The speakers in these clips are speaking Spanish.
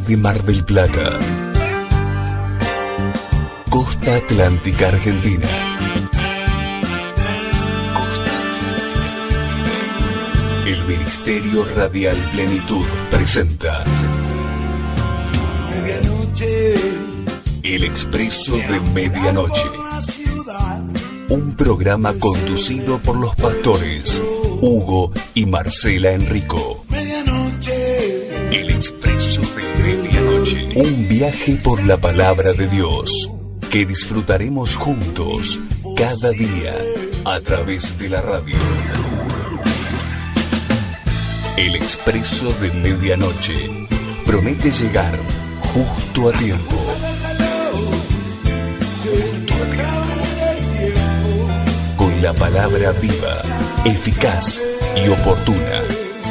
de Mar del Plata. Costa Atlántica Argentina. Costa Atlántica Argentina. El Ministerio Radial Plenitud presenta Medianoche. El Expreso de Medianoche. Un programa conducido por los pastores Hugo y Marcela Enrico. El Expreso de Medianoche. Un viaje por la palabra de Dios que disfrutaremos juntos cada día a través de la radio. El Expreso de Medianoche promete llegar justo a tiempo. Con la palabra viva, eficaz y oportuna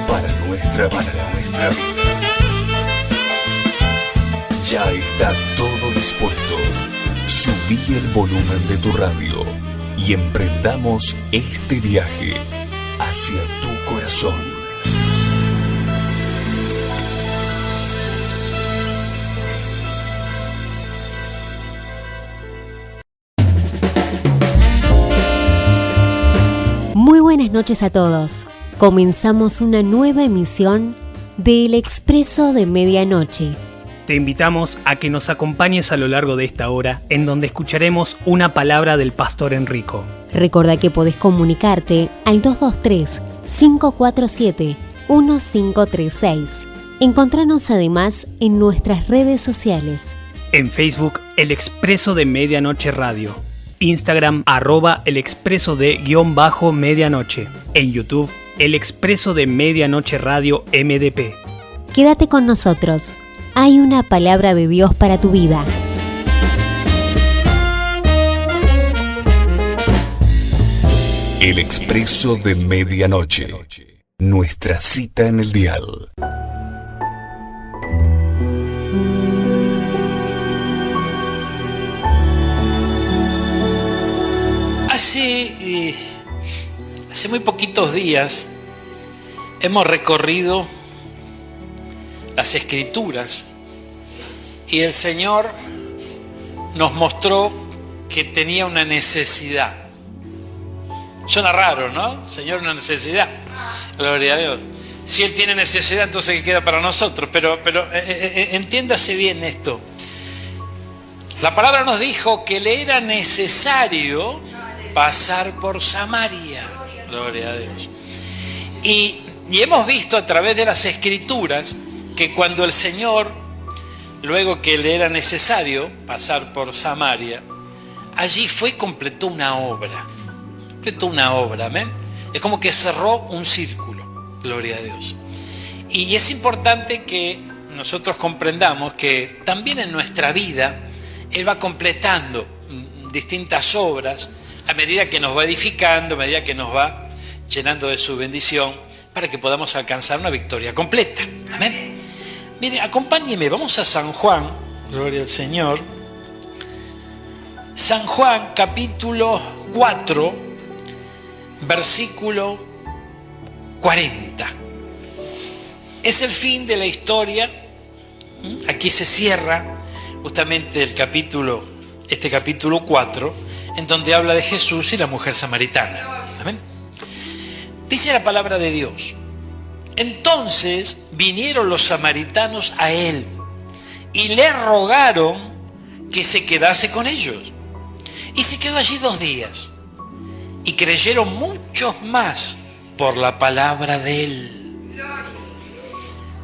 para nuestra vida. Ya está todo dispuesto. Subí el volumen de tu radio y emprendamos este viaje hacia tu corazón. Muy buenas noches a todos. Comenzamos una nueva emisión de El Expreso de Medianoche. Te invitamos a que nos acompañes a lo largo de esta hora, en donde escucharemos una palabra del pastor Enrico. Recordá que podés comunicarte al 223-547-1536. Encontranos además en nuestras redes sociales. En Facebook, El Expreso de Medianoche Radio. Instagram, @El Expreso de _medianoche. En YouTube, El Expreso de Medianoche Radio MDP. Quédate con nosotros. Hay una palabra de Dios para tu vida. El Expreso de Medianoche. Nuestra cita en el dial. Hace muy poquitos días hemos recorrido las Escrituras y el Señor nos mostró que tenía una necesidad. Suena raro, ¿no? Señor, una necesidad. Gloria a Dios. Si Él tiene necesidad, entonces ¿qué queda para nosotros? Pero entiéndase bien esto. La palabra nos dijo que le era necesario pasar por Samaria. Gloria a Dios. Y hemos visto a través de las Escrituras que cuando el Señor, luego que le era necesario pasar por Samaria, allí fue y completó una obra. Completó una obra, ¿amén? Es como que cerró un círculo. Gloria a Dios. Y es importante que nosotros comprendamos que también en nuestra vida Él va completando distintas obras a medida que nos va edificando, a medida que nos va llenando de su bendición, para que podamos alcanzar una victoria completa. Amén. Mire, acompáñeme, vamos a San Juan, gloria al Señor. San Juan, capítulo 4, versículo 40. Es el fin de la historia. Aquí se cierra justamente este capítulo 4, en donde habla de Jesús y la mujer samaritana. Amén. Dice la palabra de Dios: entonces vinieron los samaritanos a él y le rogaron que se quedase con ellos. Y se quedó allí 2 días. Y creyeron muchos más por la palabra de él.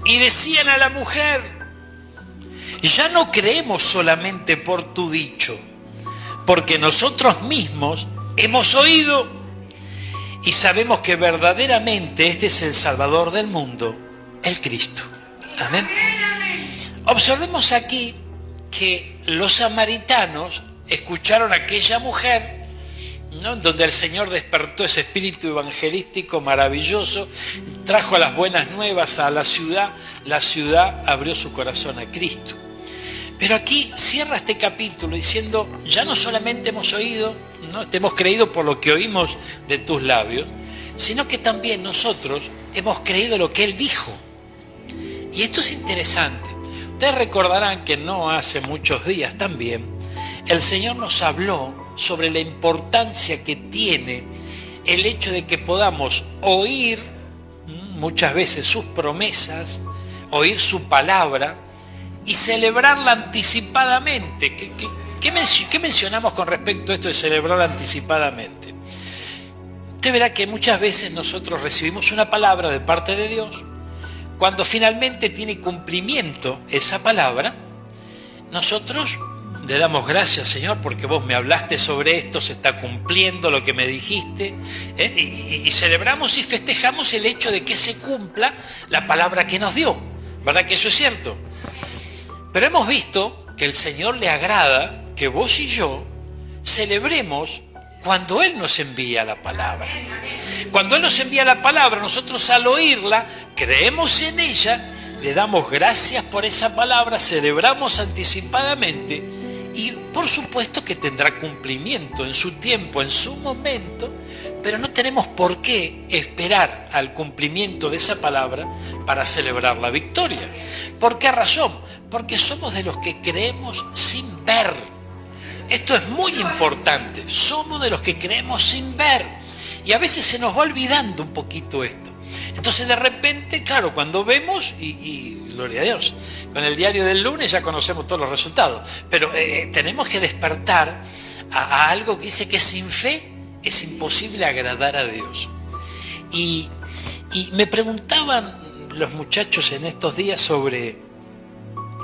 Y decían a la mujer: ya no creemos solamente por tu dicho, porque nosotros mismos hemos oído y sabemos que verdaderamente este es el Salvador del mundo, el Cristo. Amén. Observemos aquí que los samaritanos escucharon a aquella mujer, ¿no?, donde el Señor despertó ese espíritu evangelístico maravilloso, trajo las buenas nuevas a la ciudad abrió su corazón a Cristo. Pero aquí cierra este capítulo diciendo: ya no solamente hemos oído, no te hemos creído por lo que oímos de tus labios, sino que también nosotros hemos creído lo que Él dijo. Y esto es interesante, Ustedes recordarán que no hace muchos días también el Señor nos habló sobre la importancia que tiene el hecho de que podamos oír muchas veces sus promesas, oír su palabra y celebrarla anticipadamente. ¿Qué mencionamos con respecto a esto de celebrar anticipadamente? Usted verá que muchas veces nosotros recibimos una palabra de parte de Dios. Cuando finalmente tiene cumplimiento esa palabra, nosotros le damos gracias, Señor, porque vos me hablaste sobre esto, se está cumpliendo lo que me dijiste, y celebramos y festejamos el hecho de que se cumpla la palabra que nos dio. ¿Verdad que eso es cierto? Pero hemos visto que el Señor le agrada que vos y yo celebremos cuando Él nos envía la palabra. Cuando Él nos envía la palabra, nosotros al oírla, creemos en ella, le damos gracias por esa palabra, celebramos anticipadamente y por supuesto que tendrá cumplimiento en su tiempo, en su momento, pero no tenemos por qué esperar al cumplimiento de esa palabra para celebrar la victoria. ¿Por qué razón? Porque somos de los que creemos sin ver. Esto es muy importante, somos de los que creemos sin ver y a veces se nos va olvidando un poquito esto. Entonces de repente, claro, cuando vemos, y gloria a Dios, con el diario del lunes ya conocemos todos los resultados, pero tenemos que despertar a algo que dice que sin fe es imposible agradar a Dios. Y me preguntaban los muchachos en estos días sobre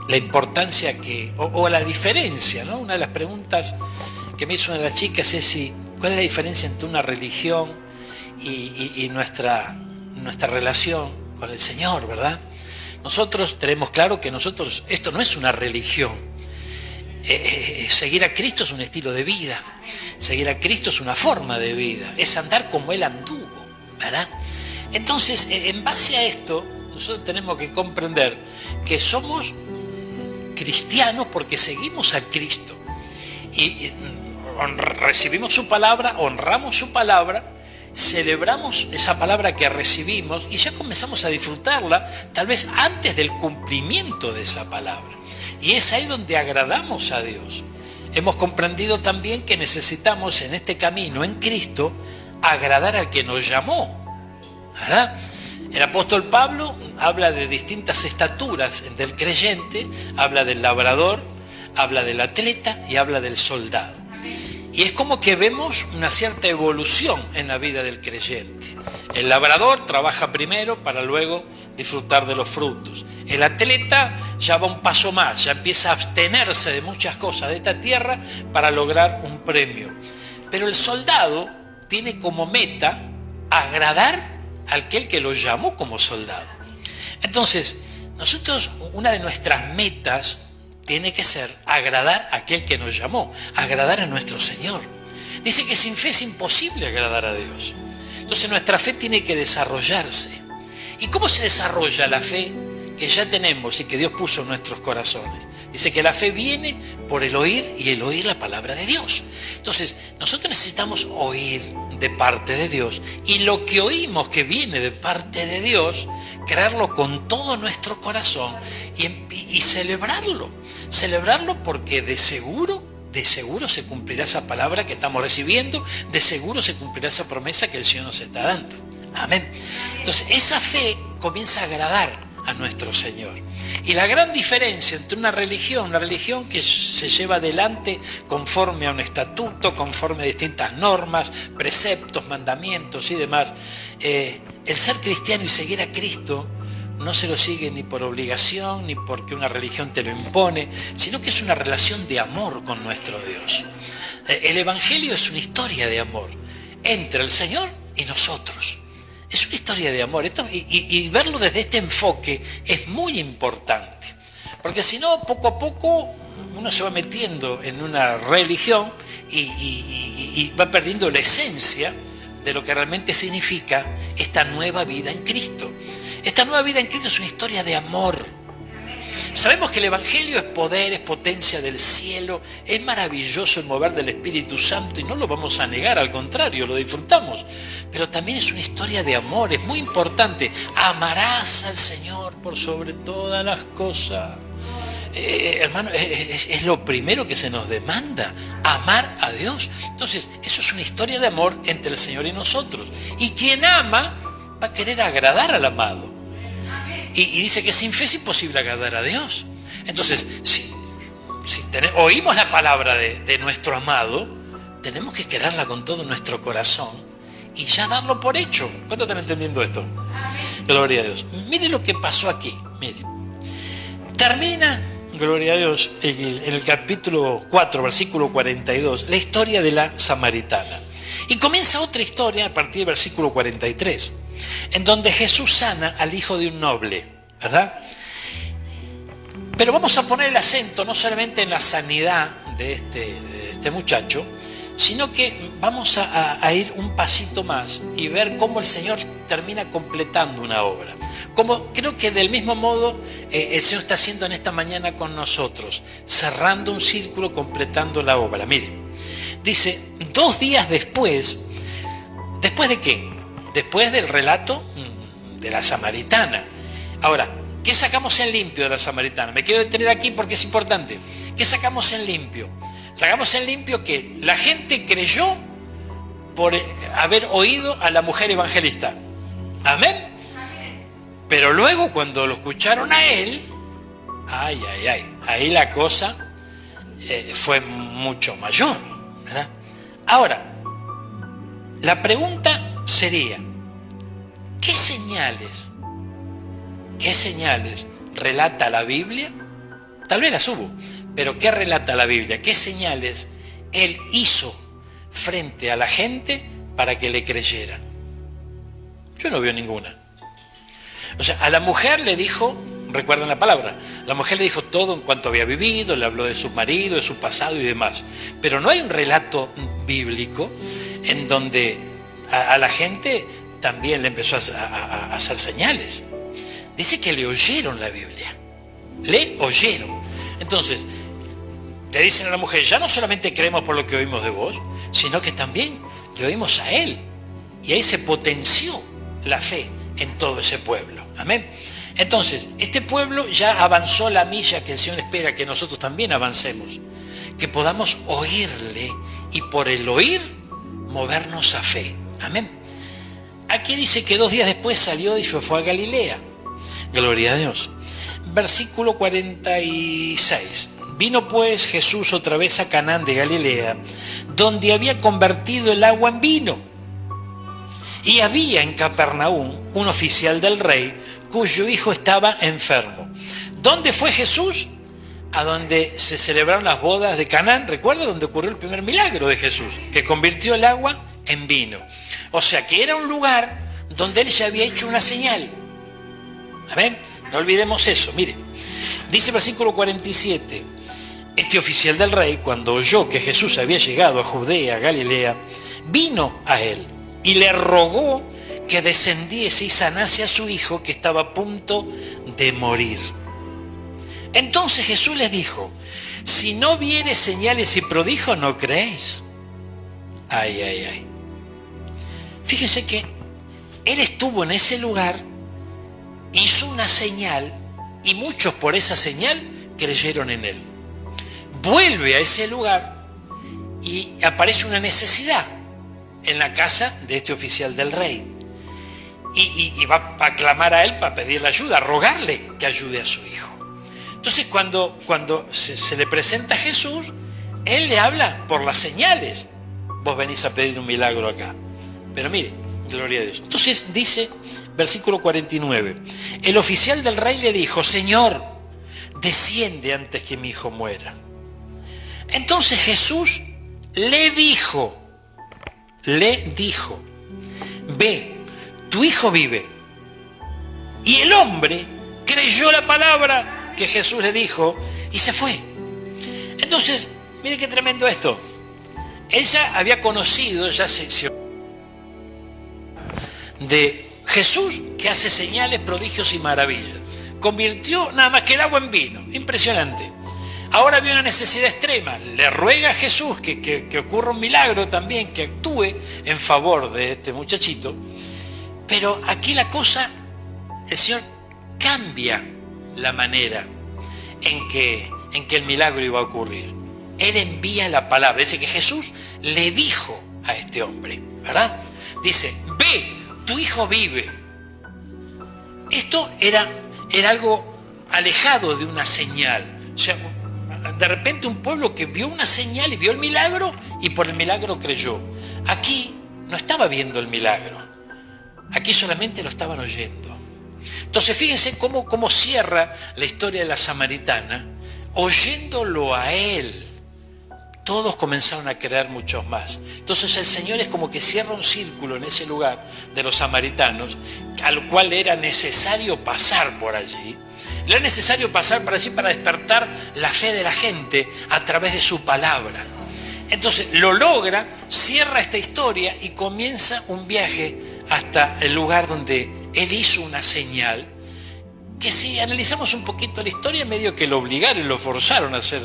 la importancia o la diferencia, ¿no? Una de las preguntas que me hizo una de las chicas es ¿cuál es la diferencia entre una religión y nuestra relación con el Señor, ¿verdad? Nosotros tenemos claro que esto no es una religión. Seguir a Cristo es un estilo de vida. Seguir a Cristo es una forma de vida. Es andar como Él anduvo, ¿verdad? Entonces, en base a esto, nosotros tenemos que comprender que somos cristianos porque seguimos a Cristo. Y recibimos su palabra, honramos su palabra, celebramos esa palabra que recibimos y ya comenzamos a disfrutarla tal vez antes del cumplimiento de esa palabra. Y es ahí donde agradamos a Dios. Hemos comprendido también que necesitamos en este camino, en Cristo, agradar al que nos llamó, ¿verdad? El apóstol Pablo habla de distintas estaturas del creyente, habla del labrador, habla del atleta y habla del soldado. Y es como que vemos una cierta evolución en la vida del creyente. El labrador trabaja primero para luego disfrutar de los frutos. El atleta ya va un paso más, ya empieza a abstenerse de muchas cosas de esta tierra para lograr un premio. Pero el soldado tiene como meta agradar a aquel que lo llamó como soldado. Entonces, nosotros, una de nuestras metas tiene que ser agradar a aquel que nos llamó, agradar a nuestro Señor. Dice que sin fe es imposible agradar a Dios. Entonces nuestra fe tiene que desarrollarse. ¿Y cómo se desarrolla la fe que ya tenemos y que Dios puso en nuestros corazones? Dice que la fe viene por el oír y el oír la palabra de Dios. Entonces nosotros necesitamos oír de parte de Dios y lo que oímos que viene de parte de Dios, creerlo con todo nuestro corazón y celebrarlo. Celebrarlo porque de seguro se cumplirá esa palabra que estamos recibiendo, de seguro se cumplirá esa promesa que el Señor nos está dando. Amén. Entonces esa fe comienza a agradar a nuestro Señor. Y la gran diferencia entre una religión que se lleva adelante conforme a un estatuto, conforme a distintas normas, preceptos, mandamientos y demás, el ser cristiano y seguir a Cristo no se lo sigue ni por obligación, ni porque una religión te lo impone, sino que es una relación de amor con nuestro Dios. El Evangelio es una historia de amor entre el Señor y nosotros. Es una historia de amor. Y verlo desde este enfoque es muy importante. Porque si no, poco a poco uno se va metiendo en una religión y va perdiendo la esencia de lo que realmente significa esta nueva vida en Cristo. Esta nueva vida en Cristo es una historia de amor. Sabemos que el Evangelio es poder, es potencia del cielo, es maravilloso el mover del Espíritu Santo y no lo vamos a negar, al contrario, lo disfrutamos. Pero también es una historia de amor, es muy importante. Amarás al Señor por sobre todas las cosas. hermano, es lo primero que se nos demanda, amar a Dios. Entonces, eso es una historia de amor entre el Señor y nosotros. Y quien ama va a querer agradar al amado. Y dice que sin fe es imposible agradar a Dios. Entonces, si oímos la palabra de nuestro amado, tenemos que quererla con todo nuestro corazón y ya darlo por hecho. ¿Cuántos están entendiendo esto? Gloria a Dios. Mire lo que pasó aquí. Mire. Termina, gloria a Dios, en el capítulo 4, versículo 42, la historia de la samaritana. Y comienza otra historia a partir del versículo 43, en donde Jesús sana al hijo de un noble, ¿verdad? Pero vamos a poner el acento no solamente en la sanidad de este muchacho, sino que vamos a ir un pasito más y ver cómo el Señor termina completando una obra. Como creo que del mismo modo el Señor está haciendo en esta mañana con nosotros, cerrando un círculo, completando la obra. Mire, dice, 2 días después, ¿después de qué? Después del relato de la samaritana. Ahora, ¿qué sacamos en limpio de la samaritana? Me quiero detener aquí porque es importante. ¿Qué sacamos en limpio? Sacamos en limpio que la gente creyó por haber oído a la mujer evangelista. Amén. Pero luego cuando lo escucharon a él, ahí la cosa fue mucho mayor, ¿verdad? Ahora, la pregunta sería, ¿qué señales relata la Biblia? Tal vez las hubo, pero ¿qué relata la Biblia? ¿Qué señales él hizo frente a la gente para que le creyeran? Yo no veo ninguna. O sea, a la mujer le dijo, recuerdan la palabra, la mujer le dijo todo en cuanto había vivido, le habló de su marido, de su pasado y demás. Pero no hay un relato bíblico en donde a la gente también le empezó a hacer señales. Dice que le oyeron la Biblia. Le oyeron. Entonces, le dicen a la mujer, ya no solamente creemos por lo que oímos de vos, sino que también le oímos a él. Y ahí se potenció la fe en todo ese pueblo. Amén. Entonces, este pueblo ya avanzó la milla que el Señor espera que nosotros también avancemos. Que podamos oírle y por el oír movernos a fe. Amén. Aquí dice que 2 días después salió y fue a Galilea. Gloria a Dios. Versículo 46. Vino pues Jesús otra vez a Canaán de Galilea, donde había convertido el agua en vino. Y había en Capernaum un oficial del rey, cuyo hijo estaba enfermo. ¿Dónde fue Jesús? A donde se celebraron las bodas de Canaán. ¿Recuerda? Donde ocurrió el primer milagro de Jesús, que convirtió el agua en vino. O sea que era un lugar donde él ya había hecho una señal. Amén. No olvidemos eso. Mire, dice el versículo 47. Este oficial del rey, cuando oyó que Jesús había llegado a Judea, a Galilea, vino a él y le rogó que descendiese y sanase a su hijo, que estaba a punto de morir. Entonces Jesús les dijo, si no viere señales y prodigios, ¿no creéis? Fíjense que él estuvo en ese lugar, hizo una señal y muchos por esa señal creyeron en él. Vuelve a ese lugar y aparece una necesidad en la casa de este oficial del rey. Y va a clamar a él para pedirle ayuda, a rogarle que ayude a su hijo. Entonces cuando se le presenta a Jesús, él le habla por las señales. Vos venís a pedir un milagro acá. Pero mire, gloria a Dios. Entonces dice, versículo 49, el oficial del rey le dijo, Señor, desciende antes que mi hijo muera. Entonces Jesús le dijo, ve, tu hijo vive. Y el hombre creyó la palabra que Jesús le dijo y se fue. Entonces, mire qué tremendo esto. Ella había conocido, de Jesús, que hace señales, prodigios y maravillas. Convirtió nada más que el agua en vino. Impresionante. Ahora había una necesidad extrema. Le ruega a Jesús que ocurra un milagro también, que actúe en favor de este muchachito. Pero aquí la cosa, el Señor cambia la manera. en que el milagro iba a ocurrir. Él envía la palabra. Dice que Jesús le dijo a este hombre, ¿verdad? Dice, ve, tu hijo vive. Esto era algo alejado de una señal. O sea, de repente un pueblo que vio una señal y vio el milagro y por el milagro creyó. Aquí no estaba viendo el milagro. Aquí solamente lo estaban oyendo. Entonces fíjense cómo cierra la historia de la samaritana, oyéndolo a él. Todos comenzaron a creer, muchos más. Entonces el Señor es como que cierra un círculo en ese lugar de los samaritanos, al cual era necesario pasar por allí. Era necesario pasar por allí para despertar la fe de la gente a través de su palabra. Entonces lo logra, cierra esta historia y comienza un viaje hasta el lugar donde él hizo una señal, que si analizamos un poquito la historia, medio que lo obligaron, lo forzaron a hacer.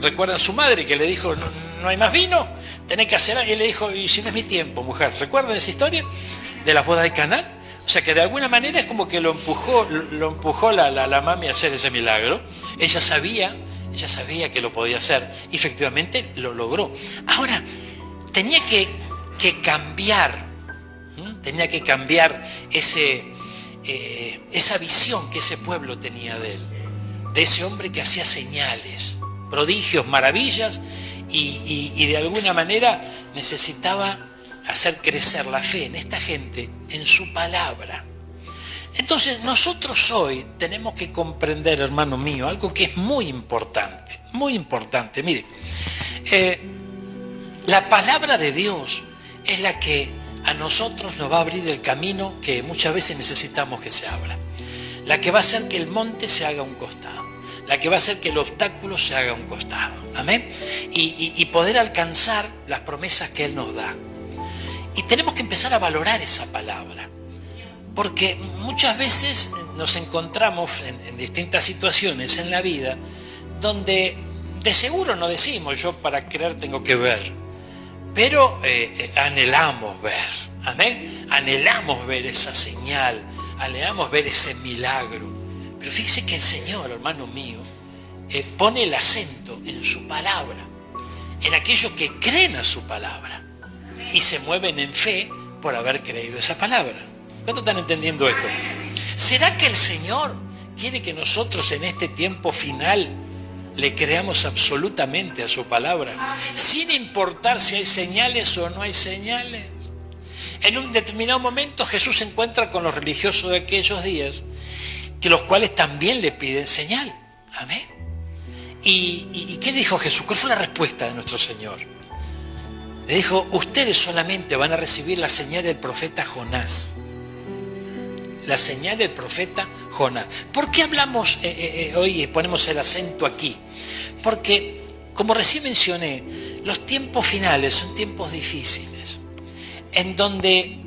¿Recuerdan su madre que le dijo, no hay más vino? Tenés que hacer algo. Y él le dijo, y si no es mi tiempo, mujer. ¿Recuerdan esa historia de las bodas de Caná? O sea que de alguna manera es como que lo empujó la mami a hacer ese milagro. Ella sabía que lo podía hacer. Y efectivamente lo logró. Ahora, tenía que cambiar. Tenía que cambiar esa visión que ese pueblo tenía de él, de ese hombre que hacía señales, prodigios, maravillas, y de alguna manera necesitaba hacer crecer la fe en esta gente, en su palabra. Entonces nosotros hoy tenemos que comprender, hermano mío, algo que es muy importante, muy importante. Mire, la palabra de Dios es la que a nosotros nos va a abrir el camino que muchas veces necesitamos que se abra. La que va a hacer que el monte se haga a un costado. La que va a hacer que el obstáculo se haga a un costado. Amén. Y poder alcanzar las promesas que Él nos da. Y tenemos que empezar a valorar esa palabra. Porque muchas veces nos encontramos en distintas situaciones en la vida donde de seguro no decimos, yo para creer tengo que ver. Pero anhelamos ver, amén, anhelamos ver esa señal, anhelamos ver ese milagro. Pero fíjese que el Señor, hermano mío, pone el acento en su palabra, en aquellos que creen a su palabra y se mueven en fe por haber creído esa palabra. ¿Cuántos están entendiendo esto? ¿Será que el Señor quiere que nosotros en este tiempo final le creamos absolutamente a su palabra, sin importar si hay señales o no hay señales? En un determinado momento Jesús se encuentra con los religiosos de aquellos días, que los cuales también le piden señal. Amén. ¿Y qué dijo Jesús? ¿Cuál fue la respuesta de nuestro Señor? Le dijo, ustedes solamente van a recibir la señal del profeta Jonás. La señal del profeta Jonás. ¿Por qué hablamos hoy y ponemos el acento aquí? Porque, como recién mencioné, los tiempos finales son tiempos difíciles, en donde,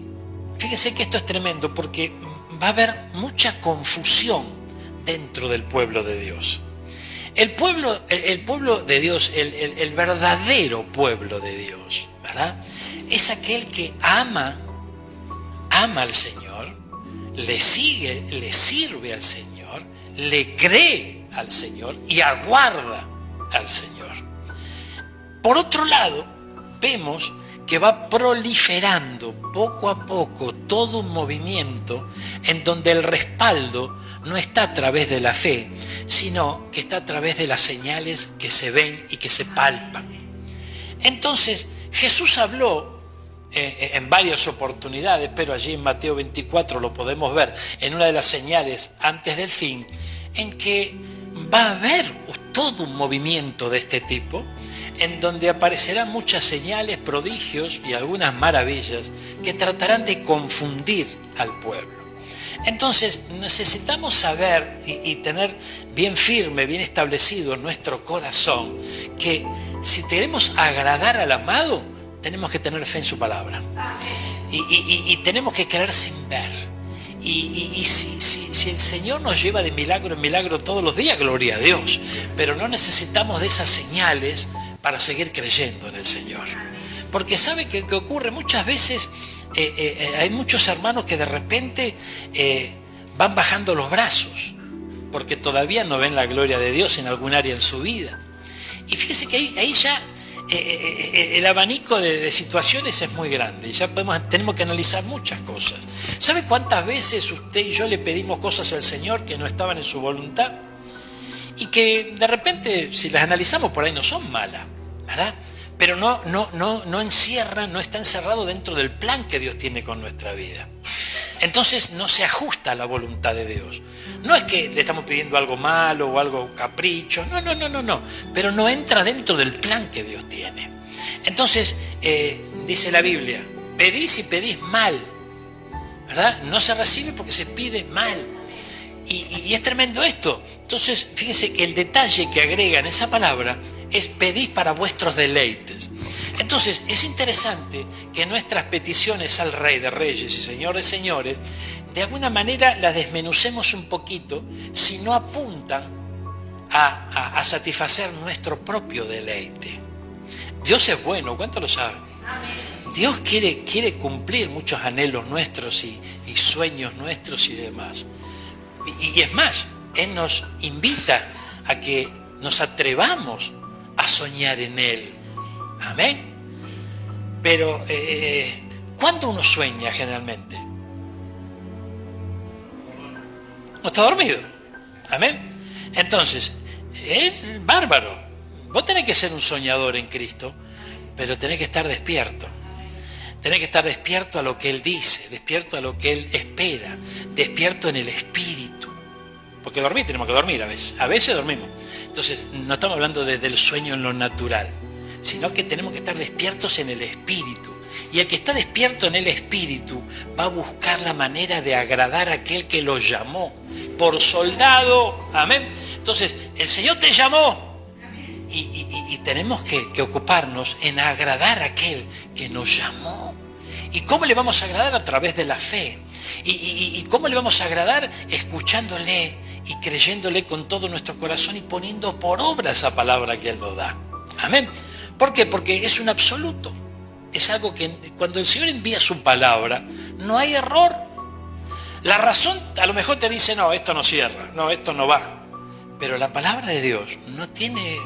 fíjense que esto es tremendo, porque va a haber mucha confusión dentro del pueblo de Dios. El pueblo de Dios, el verdadero pueblo de Dios, ¿verdad? Es aquel que ama al Señor, le sigue, le sirve al Señor, le cree al Señor y aguarda al Señor. Por otro lado, vemos que va proliferando poco a poco todo un movimiento en donde el respaldo no está a través de la fe, sino que está a través de las señales que se ven y que se palpan. Entonces, Jesús habló en varias oportunidades, pero allí en Mateo 24 lo podemos ver, en una de las señales antes del fin, en que va a haber todo un movimiento de este tipo, en donde aparecerán muchas señales, prodigios y algunas maravillas que tratarán de confundir al pueblo. Entonces necesitamos saber y tener bien firme, bien establecido en nuestro corazón que si queremos agradar al amado, tenemos que tener fe en su palabra. Y tenemos que creer sin ver. Y si el Señor nos lleva de milagro en milagro todos los días, gloria a Dios. Pero no necesitamos de esas señales para seguir creyendo en el Señor. Porque ¿sabe qué ocurre? Muchas veces hay muchos hermanos que de repente van bajando los brazos. porque todavía no ven la gloria de Dios en algún área en su vida. Y fíjese que ahí ya el abanico de situaciones es muy grande, y ya tenemos que analizar muchas cosas. ¿Sabe cuántas veces usted y yo le pedimos cosas al Señor que no estaban en su voluntad? Y que de repente, si las analizamos por ahí, no son malas, ¿verdad? Pero no encierran, no está encerrado dentro del plan que Dios tiene con nuestra vida. Entonces no se ajusta a la voluntad de Dios. No es que le estamos pidiendo algo malo o algo capricho, no. Pero no entra dentro del plan que Dios tiene. Entonces, dice la Biblia, pedís y pedís mal, ¿verdad? No se recibe porque se pide mal. Y es tremendo esto. Entonces, fíjese que el detalle que agrega en esa palabra es pedís para vuestros deleites. Entonces, es interesante que nuestras peticiones al Rey de Reyes y Señor de Señores, de alguna manera las desmenucemos un poquito, si no apuntan a satisfacer nuestro propio deleite. Dios es bueno, ¿cuánto lo saben? Dios quiere cumplir muchos anhelos nuestros y sueños nuestros y demás. Y es más, Él nos invita a que nos atrevamos a soñar en Él. Amén. Pero, ¿cuándo uno sueña generalmente? No está dormido. Amén. Entonces, es bárbaro. Vos tenés que ser un soñador en Cristo, pero tenés que estar despierto. Tenés que estar despierto a lo que Él dice, despierto a lo que Él espera, despierto en el espíritu. Porque dormir, tenemos que dormir a veces dormimos. Entonces, no estamos hablando del sueño en lo natural, sino que tenemos que estar despiertos en el espíritu. Y el que está despierto en el espíritu va a buscar la manera de agradar a aquel que lo llamó por soldado. Amén. Entonces, el Señor te llamó y tenemos que ocuparnos en agradar a aquel que nos llamó. ¿Y cómo le vamos a agradar? A través de la fe. ¿Y cómo le vamos a agradar? Escuchándole y creyéndole con todo nuestro corazón y poniendo por obra esa palabra que Él nos da. Amén. ¿Por qué? Porque es un absoluto. Es algo que cuando el Señor envía su palabra, no hay error. La razón a lo mejor te dice, no, esto no cierra, no, esto no va. Pero la palabra de Dios no tiene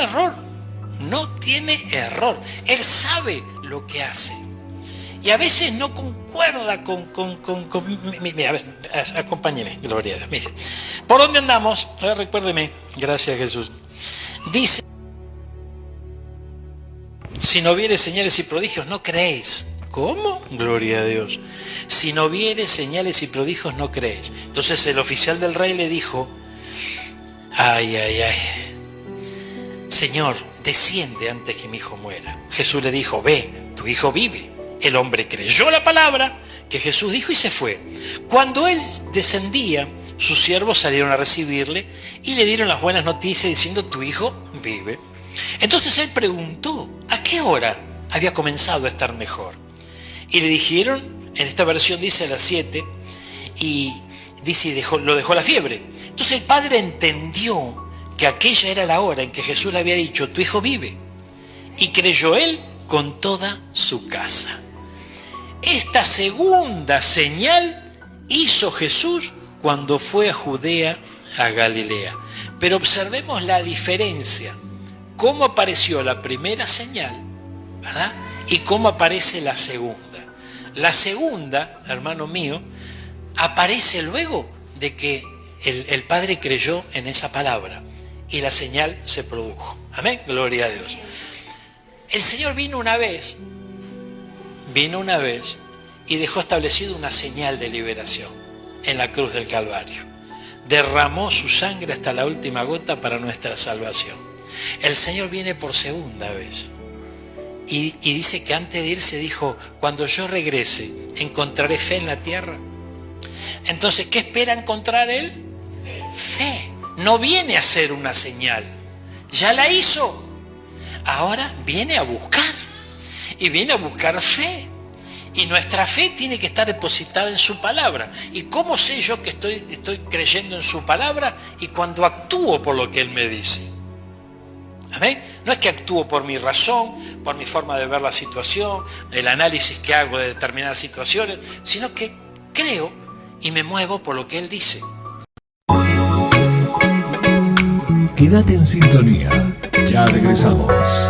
error. No tiene error. Él sabe lo que hace. Y a veces no concuerda con mira, a ver, acompáñeme, gloria a Dios. Mire, ¿por dónde andamos? A ver, recuérdeme. Gracias, Jesús. Dice, si no viere señales y prodigios, no creéis. ¿Cómo? Gloria a Dios. Si no viere señales y prodigios, no creéis. Entonces el oficial del rey le dijo, ay, Señor, desciende antes que mi hijo muera. Jesús le dijo, ve, tu hijo vive. El hombre creyó la palabra que Jesús dijo y se fue. Cuando él descendía, sus siervos salieron a recibirle y le dieron las buenas noticias diciendo, tu hijo vive. Entonces él preguntó, ¿a qué hora había comenzado a estar mejor? Y le dijeron, en esta versión dice a las 7, y dice, lo dejó la fiebre. Entonces el padre entendió que aquella era la hora en que Jesús le había dicho, tu hijo vive. Y creyó él con toda su casa. Esta segunda señal hizo Jesús cuando fue a Judea, a Galilea. Pero observemos la diferencia. Cómo apareció la primera señal, ¿verdad? Y cómo aparece la segunda. La segunda, hermano mío, aparece luego de que el Padre creyó en esa palabra y la señal se produjo. Amén, gloria a Dios. El Señor vino una vez y dejó establecido una señal de liberación en la cruz del Calvario. Derramó su sangre hasta la última gota para nuestra salvación. El Señor viene por segunda vez y dice que antes de irse dijo, cuando yo regrese, ¿encontraré fe en la tierra? Entonces, ¿qué espera encontrar Él? Fe. No viene a hacer una señal, ya la hizo. Ahora viene a buscar y viene a buscar fe. Y nuestra fe tiene que estar depositada en su palabra. ¿Y cómo sé yo que estoy creyendo en su palabra? Y cuando actúo por lo que Él me dice. ¿Amén? No es que actúo por mi razón, por mi forma de ver la situación, el análisis que hago de determinadas situaciones, sino que creo y me muevo por lo que Él dice. Quédate en sintonía. Ya regresamos.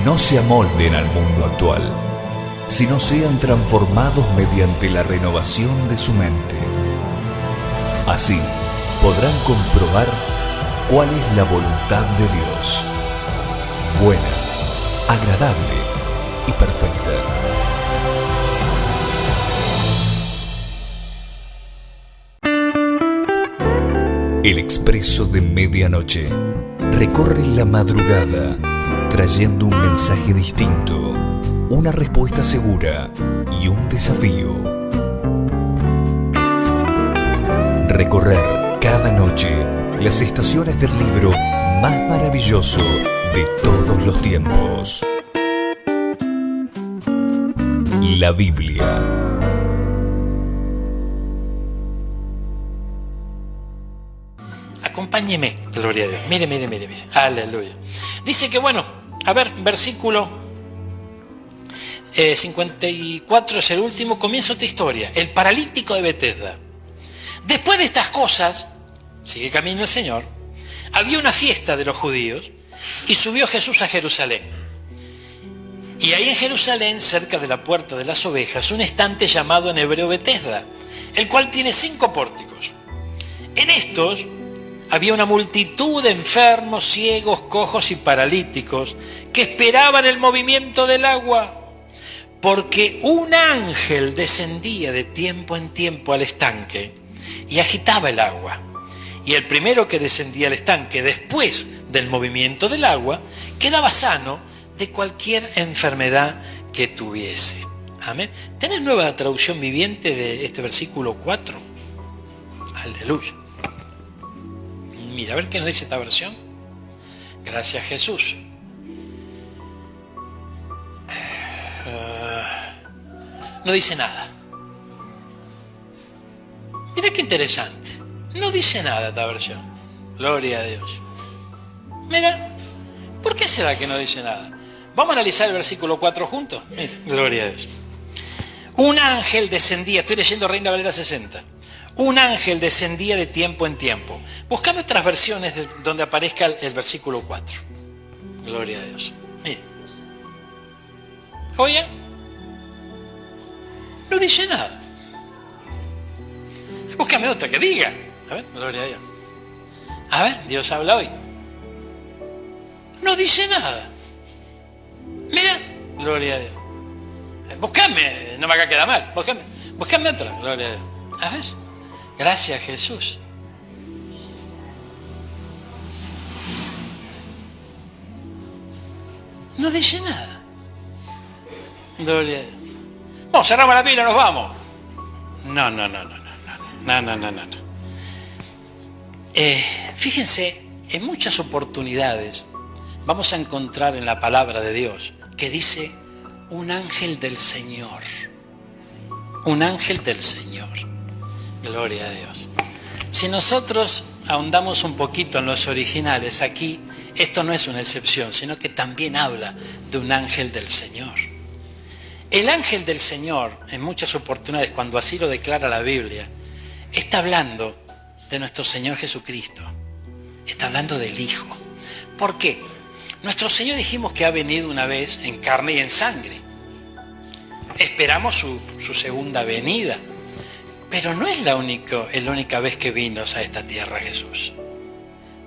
No se amolden al mundo actual, sino sean transformados mediante la renovación de su mente. Así podrán comprobar cuál es la voluntad de Dios, buena, agradable y perfecta. El Expreso de Medianoche recorre la madrugada trayendo un mensaje distinto, una respuesta segura y un desafío. Recorrer cada noche las estaciones del libro más maravilloso de todos los tiempos. La Biblia. Acompáñeme, gloria a Dios. Mire. Aleluya. Dice que bueno, a ver, versículo 54 es el último, comienza esta historia. El paralítico de Betesda. Después de estas cosas, sigue camino el Señor, había una fiesta de los judíos y subió Jesús a Jerusalén. Y ahí en Jerusalén, cerca de la puerta de las ovejas, un estante llamado en hebreo Betesda, el cual tiene 5 pórticos. En estos había una multitud de enfermos, ciegos, cojos y paralíticos que esperaban el movimiento del agua, porque un ángel descendía de tiempo en tiempo al estanque y agitaba el agua. Y el primero que descendía al estanque después del movimiento del agua quedaba sano de cualquier enfermedad que tuviese. Amén. ¿Tenés nueva traducción viviente de este versículo 4? Aleluya. Mira, a ver qué nos dice esta versión. Gracias, Jesús. No dice nada. Mira qué interesante. No dice nada esta versión. Gloria a Dios. Mira, ¿por qué será que no dice nada? Vamos a analizar el versículo 4 juntos. Mira, gloria a Dios. Un ángel descendía, estoy leyendo Reina Valera 60. Un ángel descendía de tiempo en tiempo. Buscame otras versiones donde aparezca el versículo 4. Gloria a Dios. Mira. Oye, no dice nada. Búscame otra que diga. A ver, gloria a Dios. A ver, Dios habla hoy. No dice nada. Mira, gloria a Dios. Búscame, no me haga quedar mal. Búscame otra, gloria a Dios. A ver, gracias Jesús. No dice nada. Gloria a Dios. Vamos, cerramos la pila, nos vamos. No. Fíjense, en muchas oportunidades vamos a encontrar en la palabra de Dios que dice un ángel del Señor. Un ángel del Señor. Gloria a Dios. Si nosotros ahondamos un poquito en los originales, aquí esto no es una excepción, sino que también habla de un ángel del Señor. El ángel del Señor, en muchas oportunidades, cuando así lo declara la Biblia, está hablando de nuestro Señor Jesucristo. Está hablando del Hijo. ¿Por qué? Nuestro Señor dijimos que ha venido una vez en carne y en sangre. Esperamos su segunda venida. Pero no es la única vez que vino a esta tierra Jesús.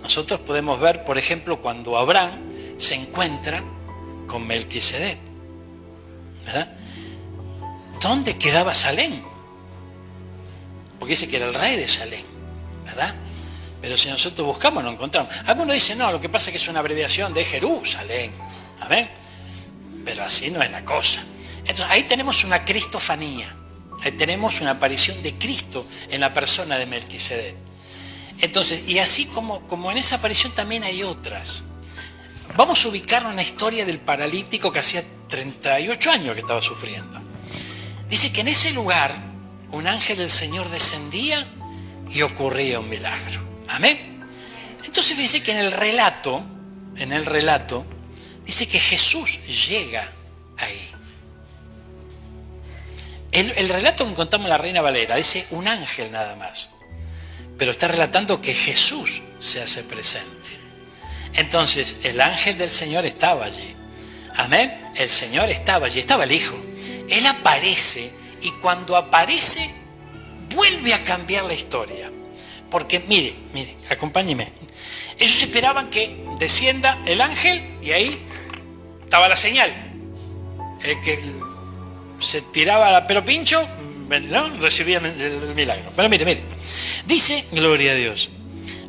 Nosotros podemos ver, por ejemplo, cuando Abraham se encuentra con Melquisedec, ¿verdad? ¿Dónde quedaba Salem? Porque dice que era el rey de Salem, ¿verdad? Pero si nosotros buscamos, no encontramos. Algunos dicen, no, lo que pasa es que es una abreviación de Jerusalén. ¿Amén? Pero así no es la cosa. Entonces, ahí tenemos una cristofanía. Ahí tenemos una aparición de Cristo en la persona de Melquisedec. Entonces, y así como en esa aparición también hay otras. Vamos a ubicarnos en la historia del paralítico que hacía 38 años que estaba sufriendo. Dice que en ese lugar un ángel del Señor descendía y ocurría un milagro. Amén. Entonces dice que en el relato, dice que Jesús llega ahí. El relato que contamos en la Reina Valera dice un ángel nada más, pero está relatando que Jesús se hace presente. Entonces el ángel del Señor estaba allí. Amén. El Señor estaba allí, estaba el Hijo. Él aparece y cuando aparece vuelve a cambiar la historia. Porque mire, acompáñeme. Ellos esperaban que descienda el ángel y ahí estaba la señal. El que se tiraba a pelo pincho, ¿no?, recibía el milagro. Pero mire. Dice, gloria a Dios,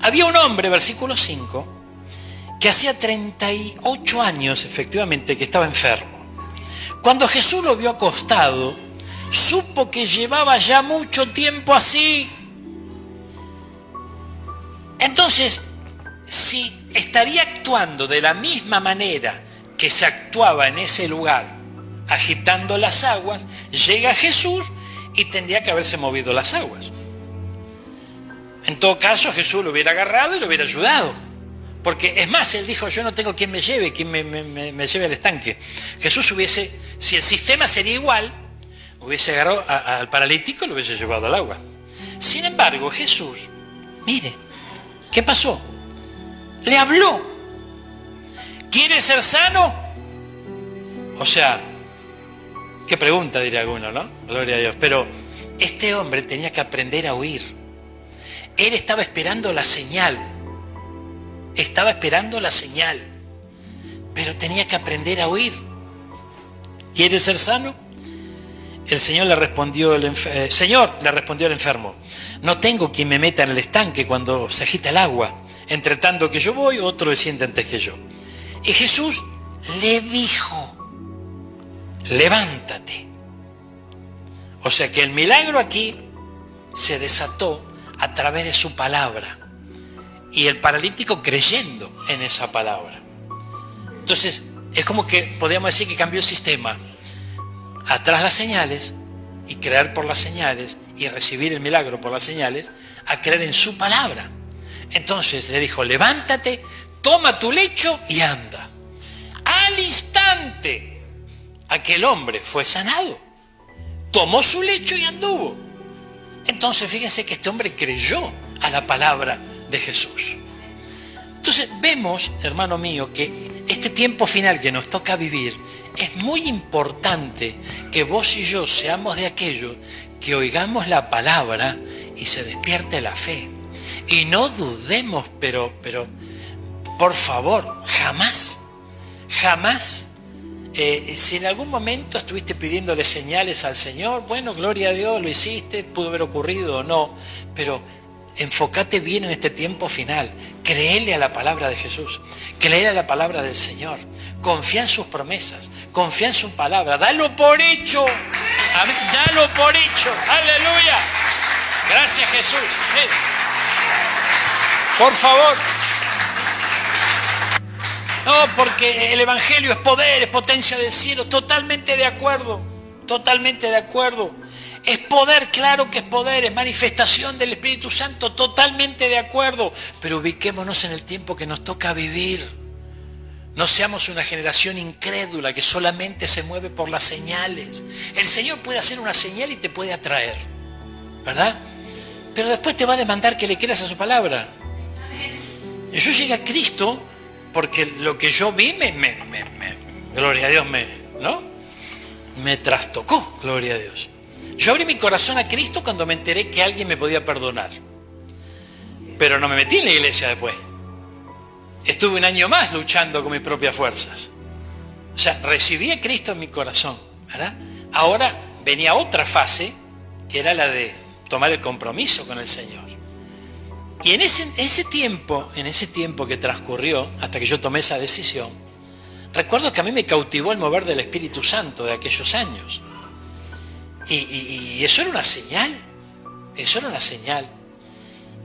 había un hombre, versículo 5, que hacía 38 años efectivamente que estaba enfermo. Cuando Jesús lo vio acostado, supo que llevaba ya mucho tiempo así. Entonces, si estaría actuando de la misma manera que se actuaba en ese lugar, agitando las aguas, llega Jesús y tendría que haberse movido las aguas. En todo caso, Jesús lo hubiera agarrado y lo hubiera ayudado. Porque es más, él dijo, yo no tengo quien me lleve, quien me lleve al estanque. Jesús hubiese, si el sistema sería igual, hubiese agarrado al paralítico y lo hubiese llevado al agua. Sin embargo, Jesús, mire, ¿qué pasó? Le habló. ¿Quiere ser sano? O sea, qué pregunta diría alguno, ¿no? Gloria a Dios. Pero este hombre tenía que aprender a oír. Él estaba esperando la señal. Estaba esperando la señal. Pero tenía que aprender a oír. ¿Quiere ser sano? El Señor le respondió el enfermo, no tengo quien me meta en el estanque cuando se agita el agua. Entre tanto que yo voy, otro desciende antes que yo. Y Jesús le dijo, levántate. O sea que el milagro aquí se desató a través de su palabra. Y el paralítico creyendo en esa palabra. Entonces, es como que podríamos decir que cambió el sistema. Atrás las señales, y creer por las señales, y recibir el milagro por las señales, a creer en su palabra. Entonces le dijo, levántate, toma tu lecho y anda. Al instante, aquel hombre fue sanado. Tomó su lecho y anduvo. Entonces fíjense que este hombre creyó a la palabra de Jesús. Entonces vemos, hermano mío, que este tiempo final que nos toca vivir, es muy importante que vos y yo seamos de aquellos que oigamos la palabra y se despierte la fe. Y no dudemos, pero por favor, jamás, si en algún momento estuviste pidiéndole señales al Señor, bueno, gloria a Dios, lo hiciste, pudo haber ocurrido o no, pero enfócate bien en este tiempo final. Créele a la palabra de Jesús, créele a la palabra del Señor, confía en sus promesas, confía en su palabra, dalo por hecho, amén, dalo por hecho, aleluya, gracias Jesús. Por favor, no, porque el Evangelio es poder, es potencia del cielo, totalmente de acuerdo, es poder, claro que es poder, es manifestación del Espíritu Santo, totalmente de acuerdo, pero ubiquémonos en el tiempo que nos toca vivir. No seamos una generación incrédula que solamente se mueve por las señales. El Señor puede hacer una señal y te puede atraer, ¿verdad? Pero después te va a demandar que le creas a su palabra. Yo llegué a Cristo porque lo que yo vi gloria a Dios, me trastocó, gloria a Dios. Yo abrí mi corazón a Cristo cuando me enteré que alguien me podía perdonar. Pero no me metí en la iglesia después. Estuve un año más luchando con mis propias fuerzas. O sea, recibí a Cristo en mi corazón, ¿verdad? Ahora venía otra fase, que era la de tomar el compromiso con el Señor. Y en ese tiempo que transcurrió, hasta que yo tomé esa decisión, recuerdo que a mí me cautivó el mover del Espíritu Santo de aquellos años. Y eso era una señal.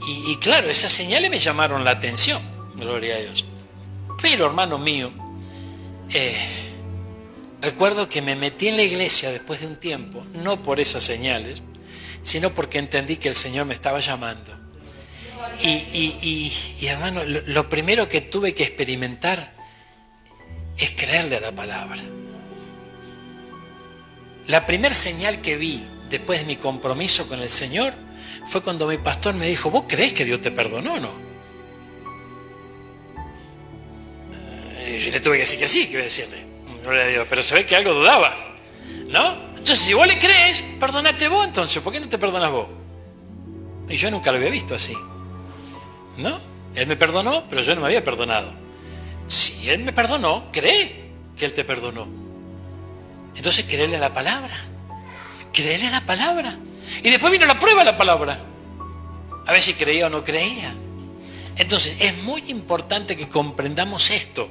Y claro, esas señales me llamaron la atención, gloria a Dios. Pero, hermano mío, recuerdo que me metí en la iglesia después de un tiempo, no por esas señales, sino porque entendí que el Señor me estaba llamando. Y hermano, lo primero que tuve que experimentar es creerle a la palabra. La primera señal que vi después de mi compromiso con el Señor, fue cuando mi pastor me dijo, ¿vos creés que Dios te perdonó o no? Y le tuve que decir que sí, que voy a decirle, gloria a Dios, pero se ve que algo dudaba, ¿no? Entonces, si vos le crees, perdonate vos entonces, ¿por qué no te perdonas vos? Y yo nunca lo había visto así, ¿no? Él me perdonó, pero yo no me había perdonado. Si Él me perdonó, cree que Él te perdonó. Entonces, créele a la palabra. Créele a la palabra. Y después vino la prueba de la palabra. A ver si creía o no creía. Entonces, es muy importante que comprendamos esto.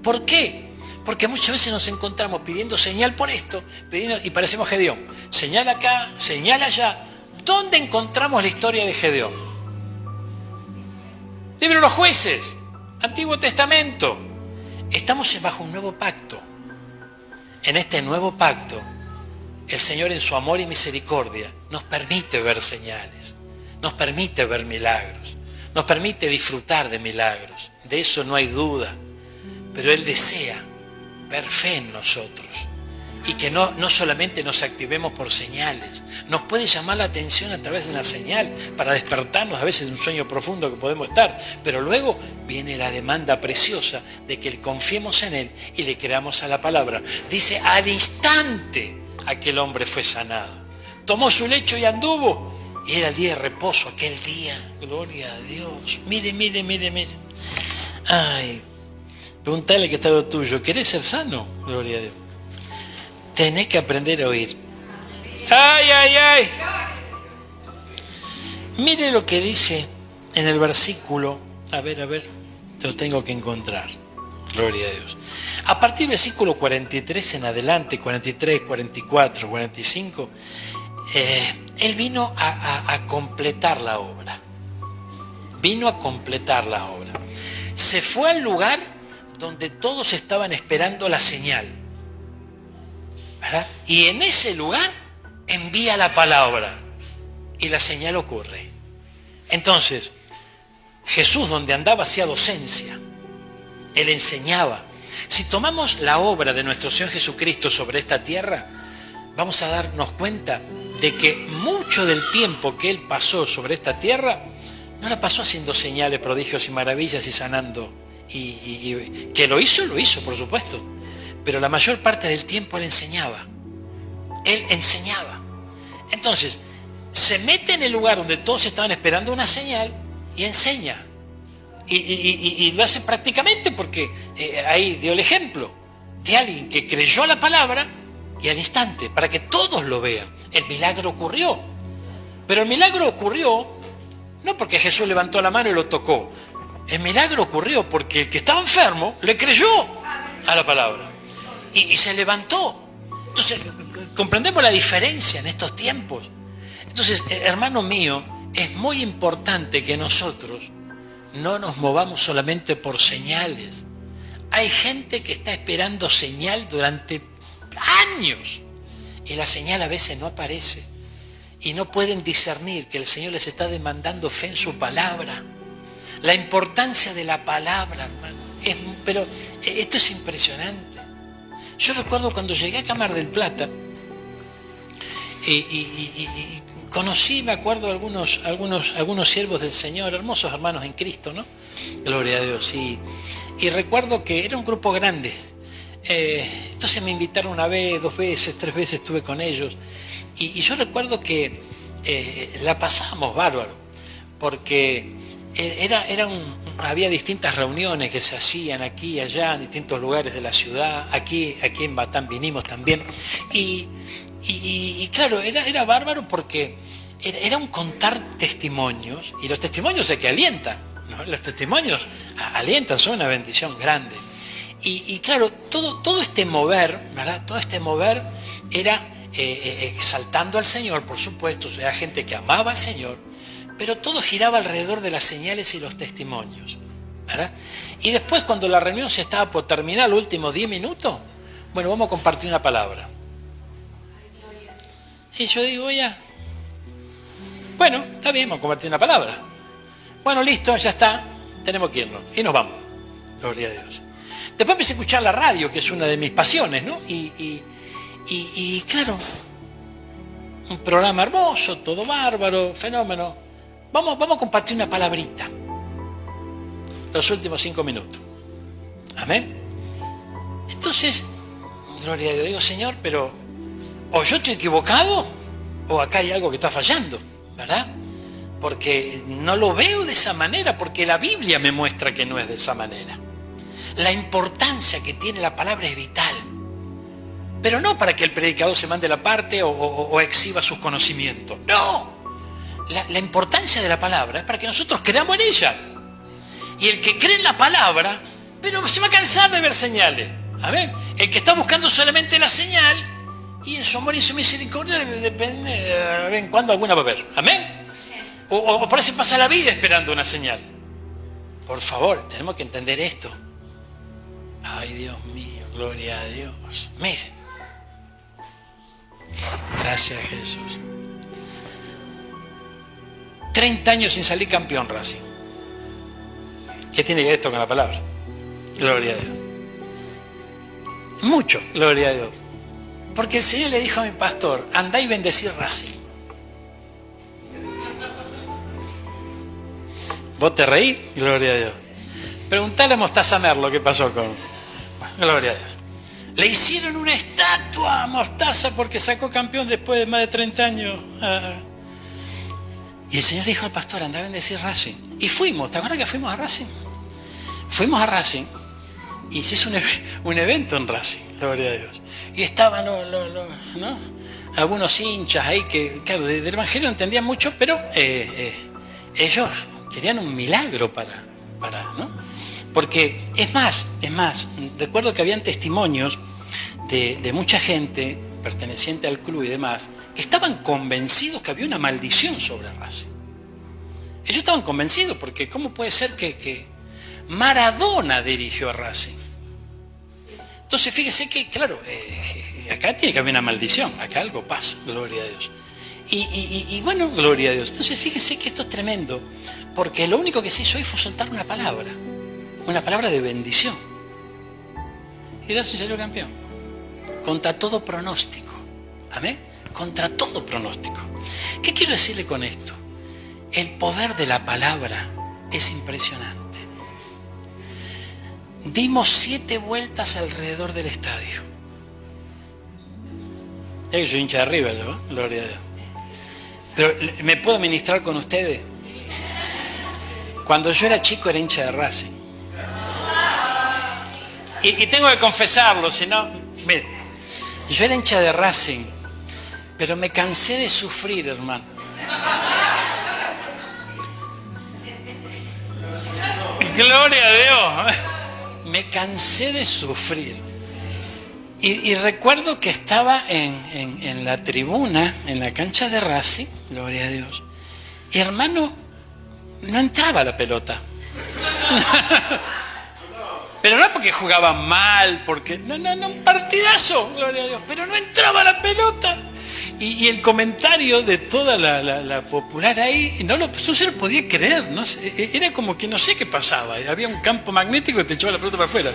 ¿Por qué? Porque muchas veces nos encontramos pidiendo señal por esto, y parecemos Gedeón. Señal acá, señal allá. ¿Dónde encontramos la historia de Gedeón? Libro de los Jueces, Antiguo Testamento. Estamos bajo un nuevo pacto. En este nuevo pacto, el Señor en su amor y misericordia nos permite ver señales, nos permite ver milagros, nos permite disfrutar de milagros. De eso no hay duda. Pero Él desea ver fe en nosotros y que no solamente nos activemos por señales. Nos puede llamar la atención a través de una señal para despertarnos a veces de un sueño profundo que podemos estar, pero luego viene la demanda preciosa de que confiemos en Él y le creamos a la palabra. Dice, al instante aquel hombre fue sanado, tomó su lecho y anduvo, y era el día de reposo aquel día. Gloria a Dios. Mire. Ay, pregúntale que está lo tuyo. ¿Querés ser sano? Gloria a Dios. Tenés que aprender a oír. ¡Ay! Mire lo que dice en el versículo. A ver, lo tengo que encontrar. Gloria a Dios. A partir del versículo 43 en adelante, 43, 44, 45, Él vino a completar la obra. Se fue al lugar donde todos estaban esperando la señal, ¿verdad? Y en ese lugar envía la palabra y la señal ocurre. Entonces, Jesús donde andaba hacía docencia, Él enseñaba. Si tomamos la obra de nuestro Señor Jesucristo sobre esta tierra, vamos a darnos cuenta de que mucho del tiempo que Él pasó sobre esta tierra, no la pasó haciendo señales, prodigios y maravillas y sanando. Y que lo hizo, por supuesto. Pero la mayor parte del tiempo Él enseñaba. Entonces, se mete en el lugar donde todos estaban esperando una señal y enseña. Y lo hace prácticamente porque ahí dio el ejemplo de alguien que creyó a la palabra y al instante, para que todos lo vean. El milagro ocurrió. Pero el milagro ocurrió no porque Jesús levantó la mano y lo tocó. El milagro ocurrió porque el que estaba enfermo le creyó a la palabra y se levantó. Entonces, comprendemos la diferencia en estos tiempos. Entonces, hermano mío, es muy importante que nosotros no nos movamos solamente por señales. Hay gente que está esperando señal durante años y la señal a veces no aparece y no pueden discernir que el Señor les está demandando fe en su palabra. La importancia de la palabra, hermano. Pero esto es impresionante. Yo recuerdo cuando llegué acá a Mar del Plata y conocí, me acuerdo, algunos siervos del Señor, hermosos hermanos en Cristo, ¿no? Gloria a Dios. Y recuerdo que era un grupo grande. Entonces me invitaron una vez, 2 veces, 3 veces estuve con ellos. Y yo recuerdo que la pasábamos bárbaro, porque había distintas reuniones que se hacían aquí y allá, en distintos lugares de la ciudad. Aquí en Batán vinimos también. Y claro, era bárbaro porque era un contar testimonios, y los testimonios es que alientan, ¿no? Los testimonios alientan, son una bendición grande. Y claro, todo este mover, ¿verdad? Todo este mover era exaltando al Señor, por supuesto. Era gente que amaba al Señor, pero todo giraba alrededor de las señales y los testimonios, ¿verdad? Y después, cuando la reunión se estaba por terminar, los últimos 10 minutos, bueno, vamos a compartir una palabra. Y yo digo, ya, bueno, está bien, vamos a compartir una palabra. Bueno, listo, ya está, tenemos que irnos. Y nos vamos. Gloria a Dios. Después empecé a escuchar la radio, que es una de mis pasiones, ¿no? Y claro, Un programa hermoso, todo bárbaro, fenómeno. Vamos a compartir una palabrita. Los últimos 5 minutos. Amén. Entonces, gloria a Dios, digo, Señor, pero o yo estoy equivocado o acá hay algo que está fallando, ¿verdad? Porque no lo veo de esa manera, porque la Biblia me muestra que no es de esa manera. La importancia que tiene la palabra es vital. Pero no para que el predicador se mande la parte o exhiba sus conocimientos. No. La importancia de la palabra es para que nosotros creamos en ella. Y el que cree en la palabra, pero se va a cansar de ver señales. Amén. El que está buscando solamente la señal, y en su amor y en su misericordia depende de vez en cuando alguna va a haber. Amén. O por eso pasa la vida esperando una señal. Por favor, tenemos que entender esto. Ay, Dios mío, gloria a Dios. Mire. Gracias, Jesús. 30 años sin salir campeón, Racing. ¿Qué tiene que ver esto con la palabra? Gloria a Dios. Mucho, gloria a Dios. Porque el Señor le dijo a mi pastor, andá y bendecir Racing. ¿Vos te reís? Gloria a Dios. Preguntale a Mostaza Merlo qué pasó con... Bueno, gloria a Dios. Le hicieron una estatua a Mostaza porque sacó campeón después de más de 30 años. Y el Señor dijo al pastor, andá a bendecir Racing. Y fuimos, ¿te acuerdas que fuimos a Racing? Fuimos a Racing y se hizo un evento en Racing, gloria a Dios. Y estaban ¿no? algunos hinchas ahí que, claro, del Evangelio no entendían mucho, pero ellos querían un milagro para ¿no? Porque es más, recuerdo que habían testimonios de mucha gente perteneciente al club y demás, que estaban convencidos que había una maldición sobre Racing. Ellos estaban convencidos porque ¿cómo puede ser que Maradona dirigió a Racing? Entonces fíjese que, claro, acá tiene que haber una maldición, acá algo pasa, gloria a Dios. Y bueno, gloria a Dios. Entonces fíjese que esto es tremendo, porque lo único que se hizo hoy fue soltar una palabra de bendición. Y Racing salió campeón, contra todo pronóstico. Amén. Contra todo pronóstico. ¿Qué quiero decirle con esto? El poder de la palabra es impresionante. Dimos 7 vueltas alrededor del estadio. Yo soy hincha de River, ¿no? Gloria a Dios. Pero ¿me puedo ministrar con ustedes? Cuando yo era chico era hincha de Racing. Y tengo que confesarlo, si no... Mire, yo era hincha de Racing, pero me cansé de sufrir, hermano. Gloria a Dios. Me cansé de sufrir. Y recuerdo que estaba en la tribuna, en la cancha de Racing, gloria a Dios. Y hermano, no entraba la pelota. Pero no porque jugaban mal, porque... No, un partidazo, gloria a Dios. Pero no entraba la pelota. Y el comentario de toda la popular ahí, yo se lo podía creer, no sé, era como que no sé qué pasaba. Había un campo magnético que te echaba la pelota para afuera.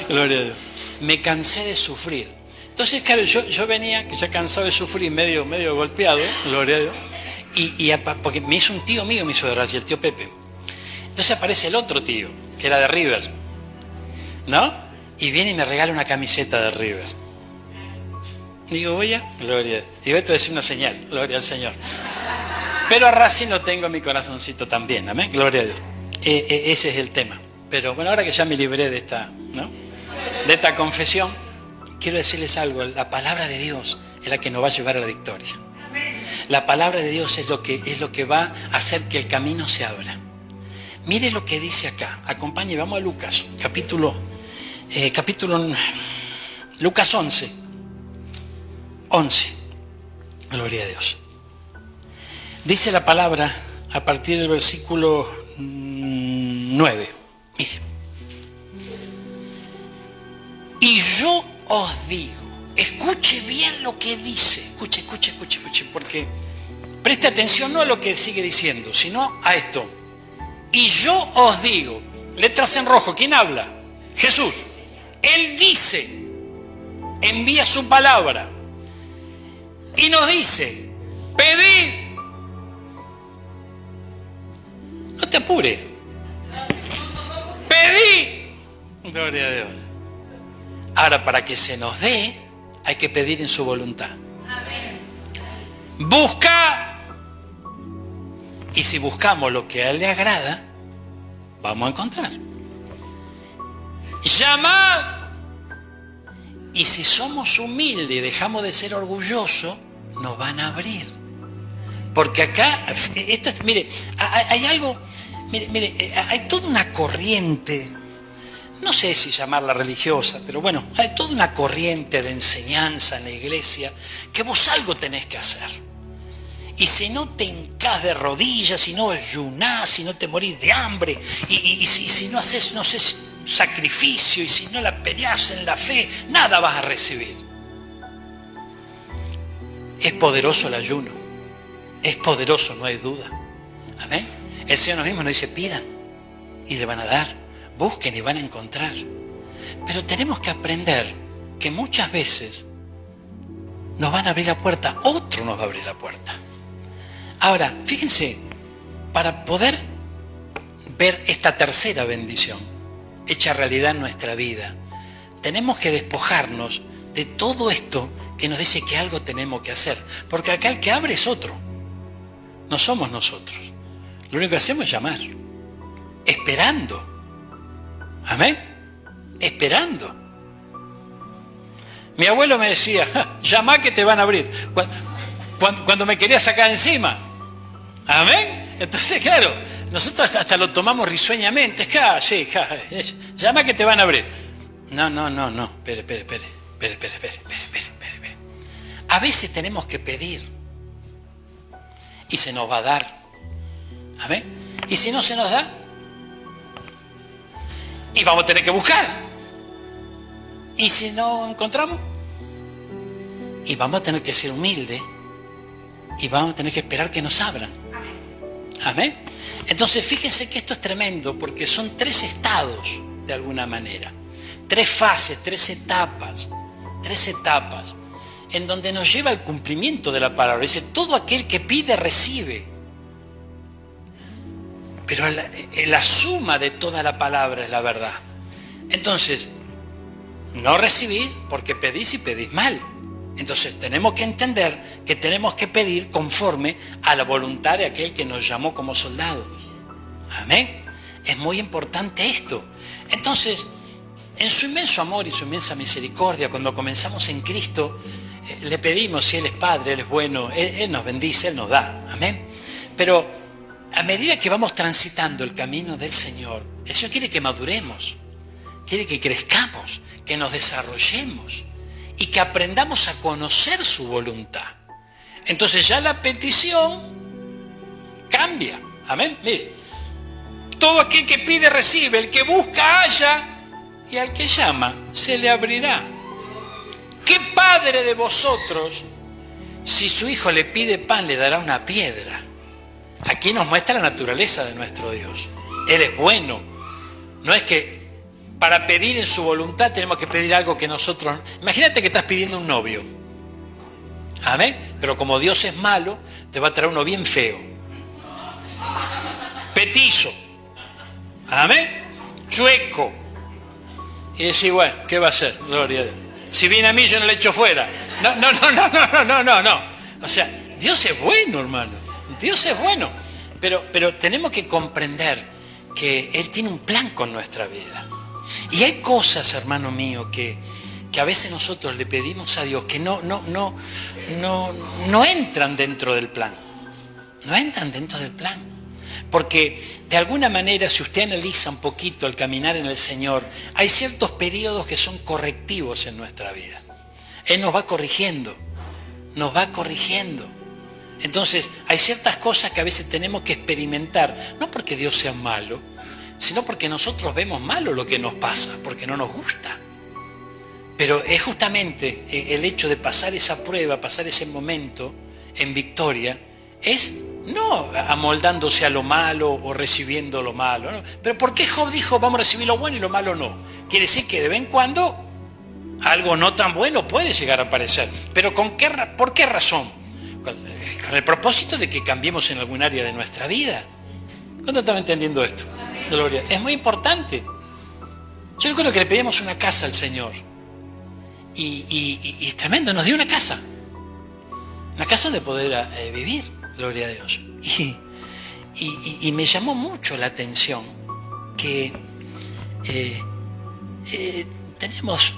Gloria a Dios. Me cansé de sufrir. Entonces, claro, yo venía, que ya cansado de sufrir, medio golpeado, gloria a Dios, porque me hizo un tío mío, me hizo de Racing, el tío Pepe. Entonces aparece el otro tío, que era de River, ¿no? Y viene y me regala una camiseta de River. Digo, oye, gloria a Dios. Y esto es una señal, gloria al Señor. Pero a Racing lo tengo en mi corazoncito también, amén, gloria a Dios. Ese es el tema. Pero bueno, ahora que ya me libré de esta, ¿no? De esta confesión, quiero decirles algo. La palabra de Dios es la que nos va a llevar a la victoria. La palabra de Dios es lo que va a hacer que el camino se abra. Mire lo que dice acá. Acompañe, vamos a Lucas, capítulo Lucas 11. 11. Gloria a Dios. Dice la palabra a partir del versículo 9. Mire. Y yo os digo, escuche bien lo que dice. Escuche, porque preste atención no a lo que sigue diciendo, sino a esto. Y yo os digo, letras en rojo, ¿quién habla? Jesús. Él dice, envía su palabra y nos dice, Pedid. No te apures. Pedid. Gloria a Dios. Ahora, para que se nos dé, hay que pedir en su voluntad. Busca. Y si buscamos lo que a Él le agrada, vamos a encontrar. Llamad. Y si somos humildes y dejamos de ser orgullosos, nos van a abrir. Porque acá, mire, hay algo, mire, hay toda una corriente, no sé si llamarla religiosa, pero bueno, hay toda una corriente de enseñanza en la iglesia que vos algo tenés que hacer. Y si no te hincás de rodillas, si no ayunás, si no te morís de hambre, y si no haces, no sé, sacrificio, y si no la peleás en la fe, nada vas a recibir. Es poderoso el ayuno, es poderoso, no hay duda. Amén. El Señor mismo nos dice: pidan y le van a dar, busquen y van a encontrar. Pero tenemos que aprender que muchas veces nos van a abrir la puerta, otro nos va a abrir la puerta. Ahora, fíjense, para poder ver esta tercera bendición hecha realidad en nuestra vida, tenemos que despojarnos de todo esto que nos dice que algo tenemos que hacer. Porque acá el que abre es otro, no somos nosotros. Lo único que hacemos es llamar, esperando. Amén. Esperando. Mi abuelo me decía: llama que te van a abrir. Cuando me quería sacar encima. Amén. Entonces, claro, nosotros hasta lo tomamos risueñamente. Es que, sí, llama que te van a abrir. No. Espere. A veces tenemos que pedir y se nos va a dar. Amén. Y si no se nos da, y vamos a tener que buscar. Y si no encontramos, y vamos a tener que ser humildes y vamos a tener que esperar que nos abran. Amén. Entonces fíjense que esto es tremendo, porque son 3 estados de alguna manera, 3 fases, 3 etapas en donde nos lleva al cumplimiento de la palabra. Dice: todo aquel que pide recibe. Pero la suma de toda la palabra es la verdad. Entonces, no recibir porque pedís y pedís mal. Entonces tenemos que entender que tenemos que pedir conforme a la voluntad de aquel que nos llamó como soldados. Amén. Es muy importante esto. Entonces, en su inmenso amor y su inmensa misericordia, cuando comenzamos en Cristo, le pedimos, si Él es Padre, Él es bueno, Él nos bendice, Él nos da. Amén. Pero a medida que vamos transitando el camino del Señor, el Señor quiere que maduremos, quiere que crezcamos, que nos desarrollemos y que aprendamos a conocer su voluntad. Entonces ya la petición cambia. Amén. Mire, todo aquel que pide recibe, el que busca halla, y al que llama se le abrirá. ¿Qué padre de vosotros, si su hijo le pide pan, le dará una piedra? Aquí nos muestra la naturaleza de nuestro Dios. Él es bueno. No es que para pedir en su voluntad tenemos que pedir algo que nosotros... Imagínate que estás pidiendo un novio. Amén. Pero como Dios es malo, te va a traer uno bien feo. Petizo. Amén. Chueco. Y decís: bueno, ¿qué va a hacer? Gloria a Dios. Si viene a mí, yo no le echo fuera. No. O sea, Dios es bueno, hermano. Dios es bueno. Pero tenemos que comprender que Él tiene un plan con nuestra vida. Y hay cosas, hermano mío, que a veces nosotros le pedimos a Dios que no entran dentro del plan. No entran dentro del plan. Porque de alguna manera, si usted analiza un poquito el caminar en el Señor, hay ciertos periodos que son correctivos en nuestra vida. Él nos va corrigiendo. Entonces, hay ciertas cosas que a veces tenemos que experimentar, no porque Dios sea malo, sino porque nosotros vemos malo lo que nos pasa, porque no nos gusta. Pero es justamente el hecho de pasar esa prueba, pasar ese momento en victoria, es no amoldándose a lo malo o recibiendo lo malo, ¿no? Pero ¿por qué Job dijo vamos a recibir lo bueno y lo malo no? Quiere decir que de vez en cuando algo no tan bueno puede llegar a aparecer. Pero ¿por qué razón? con el propósito de que cambiemos en algún área de nuestra vida. ¿Cuánto estaba entendiendo esto? Gloria. Es muy importante. Yo recuerdo que le pedíamos una casa al Señor. Y es tremendo, nos dio una casa. Una casa de poder vivir, gloria a Dios. Y me llamó mucho la atención que teníamos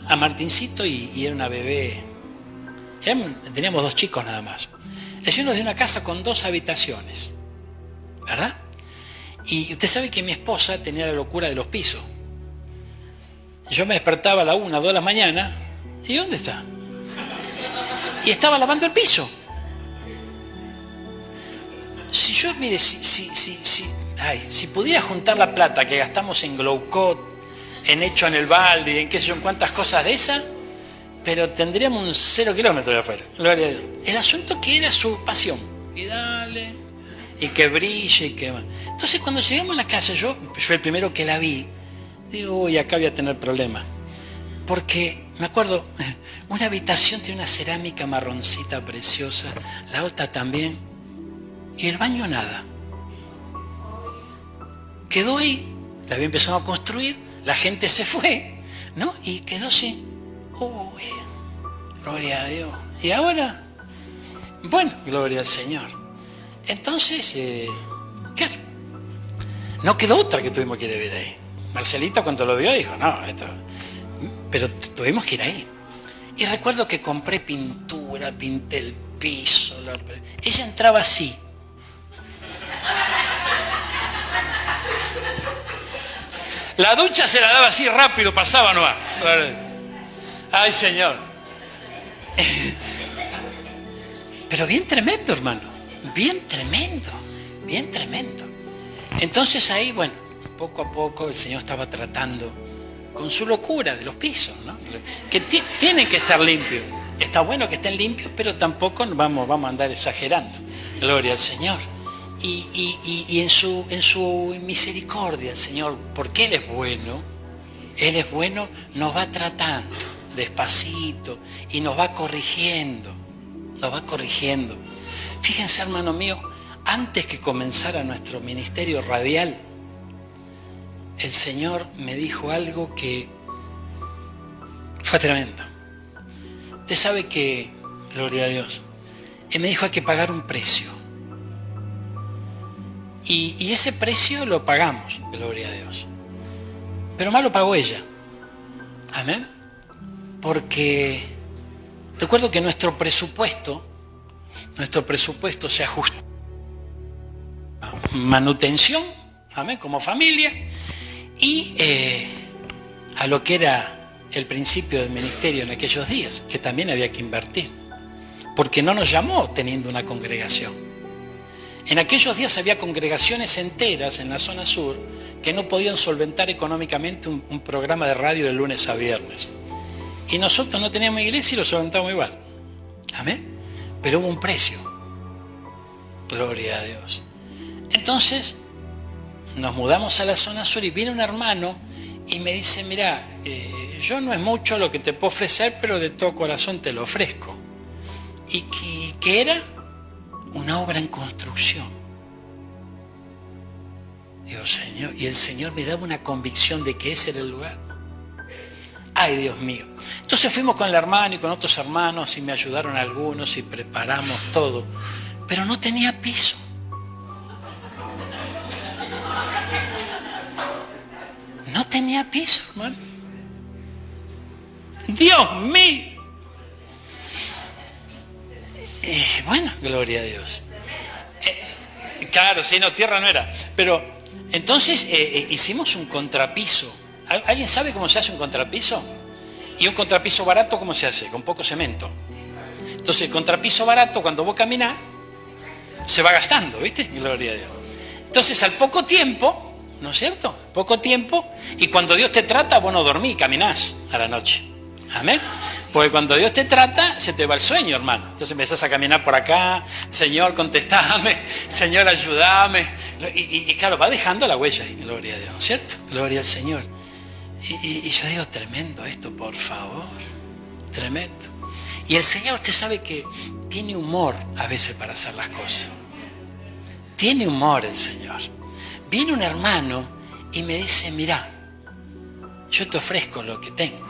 a Martincito y era una bebé. Teníamos 2 chicos nada más. El Señor nos dio una casa con 2 habitaciones, ¿verdad? Y usted sabe que mi esposa tenía la locura de los pisos. Yo me despertaba a la 1, 2 de la mañana. ¿Y dónde está? Y estaba lavando el piso. Si yo, mire, si pudiera juntar la plata que gastamos en Glowcot, en hecho en el balde y en qué sé yo, en cuántas cosas de esas, pero tendríamos un 0 kilómetros de afuera. Gloria a Dios. El asunto que era su pasión. Y dale, y que brille, y que... Entonces cuando llegamos a la casa, yo el primero que la vi, digo, uy, acá voy a tener problemas. Porque, me acuerdo, una habitación tiene una cerámica marroncita preciosa, la otra también, y el baño nada. Quedó ahí, la había empezado a construir, la gente se fue, ¿no? Y quedó así. Uy, gloria a Dios. ¿Y ahora? Bueno, gloria al Señor. Entonces, claro, no quedó otra que tuvimos que ir a ver ahí. Marcelita cuando lo vio dijo, no, esto... Pero tuvimos que ir ahí. Y recuerdo que compré pintura, pinté el piso. Ella entraba así. La ducha se la daba así rápido, pasaba nomás. Ay, Señor. Pero bien tremendo, hermano. Bien tremendo. Bien tremendo. Entonces ahí, bueno, poco a poco el Señor estaba tratando con su locura de los pisos, ¿no? Que tienen que estar limpios. Está bueno que estén limpios, pero tampoco vamos a andar exagerando. Gloria al Señor. Y en su misericordia, el Señor, porque Él es bueno, nos va tratando despacito y nos va corrigiendo. Fíjense, hermano mío, antes que comenzara nuestro ministerio radial, el Señor me dijo algo que fue tremendo. Usted sabe que, gloria a Dios, Él me dijo hay que pagar un precio. Y ese precio lo pagamos, gloria a Dios. Pero más lo pagó ella. Amén. Porque recuerdo que nuestro presupuesto se ajusta a manutención, amén, como familia, y a lo que era el principio del ministerio en aquellos días, que también había que invertir, porque no nos llamó teniendo una congregación. En aquellos días había congregaciones enteras en la zona sur que no podían solventar económicamente un programa de radio de lunes a viernes. Y nosotros no teníamos iglesia y lo solventamos igual. Amén. Pero hubo un precio. Gloria a Dios. Entonces nos mudamos a la zona sur y viene un hermano y me dice, mira, yo no es mucho lo que te puedo ofrecer, pero de todo corazón te lo ofrezco. Y que era una obra en construcción. Digo, Señor, y el Señor me daba una convicción de que ese era el lugar. Ay, Dios mío. Entonces fuimos con el hermano y con otros hermanos y me ayudaron algunos y preparamos todo. Pero no tenía piso. No tenía piso, hermano. Dios mío. Bueno, gloria a Dios. Claro, sí, no, tierra no era. Pero entonces hicimos un contrapiso. ¿Alguien sabe cómo se hace un contrapiso? Y un contrapiso barato, ¿cómo se hace? Con poco cemento. Entonces el contrapiso barato, cuando vos caminás, se va gastando, ¿viste? Gloria a Dios. Entonces al poco tiempo, ¿no es cierto? Poco tiempo, y cuando Dios te trata, vos no dormís, caminás a la noche. Amén. Porque cuando Dios te trata, se te va el sueño, hermano. Entonces empezás a caminar por acá, Señor, contestame, Señor, ayúdame. Y claro, va dejando la huella ahí, gloria a Dios, ¿no es cierto? Gloria al Señor. Y yo digo, tremendo esto, por favor, tremendo. Y el Señor, usted sabe que tiene humor a veces para hacer las cosas. Tiene humor el Señor. Viene un hermano y me dice, mirá, yo te ofrezco lo que tengo.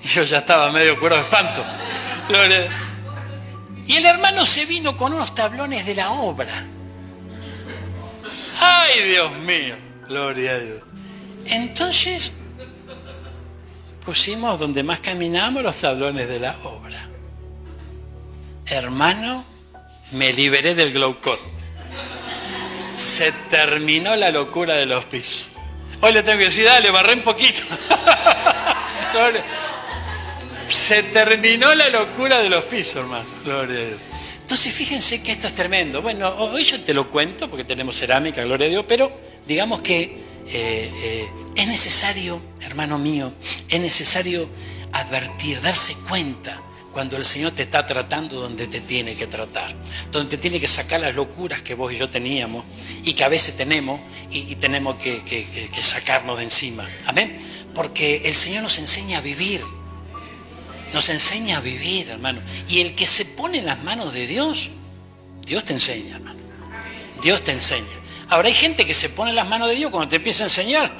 Y yo ya estaba medio cuero de espanto. Y el hermano se vino con unos tablones de la obra. ¡Ay, Dios mío! Gloria a Dios. Entonces, pusimos donde más caminamos los tablones de la obra. Hermano, me liberé del glaucón. Se terminó la locura de los pisos. Hoy le tengo que decir, dale, barré un poquito. Se terminó la locura de los pisos, hermano. Gloria a Dios. Entonces, fíjense que esto es tremendo. Bueno, hoy yo te lo cuento porque tenemos cerámica, gloria a Dios, pero digamos que es necesario, hermano mío, es necesario advertir, darse cuenta cuando el Señor te está tratando donde te tiene que tratar, donde te tiene que sacar las locuras que vos y yo teníamos y que a veces tenemos y tenemos que sacarnos de encima. Amén. Porque el Señor nos enseña a vivir. Nos enseña a vivir, hermano. Y el que se pone en las manos de Dios, Dios te enseña, hermano. Dios te enseña. Ahora hay gente que se pone en las manos de Dios cuando te empieza a enseñar.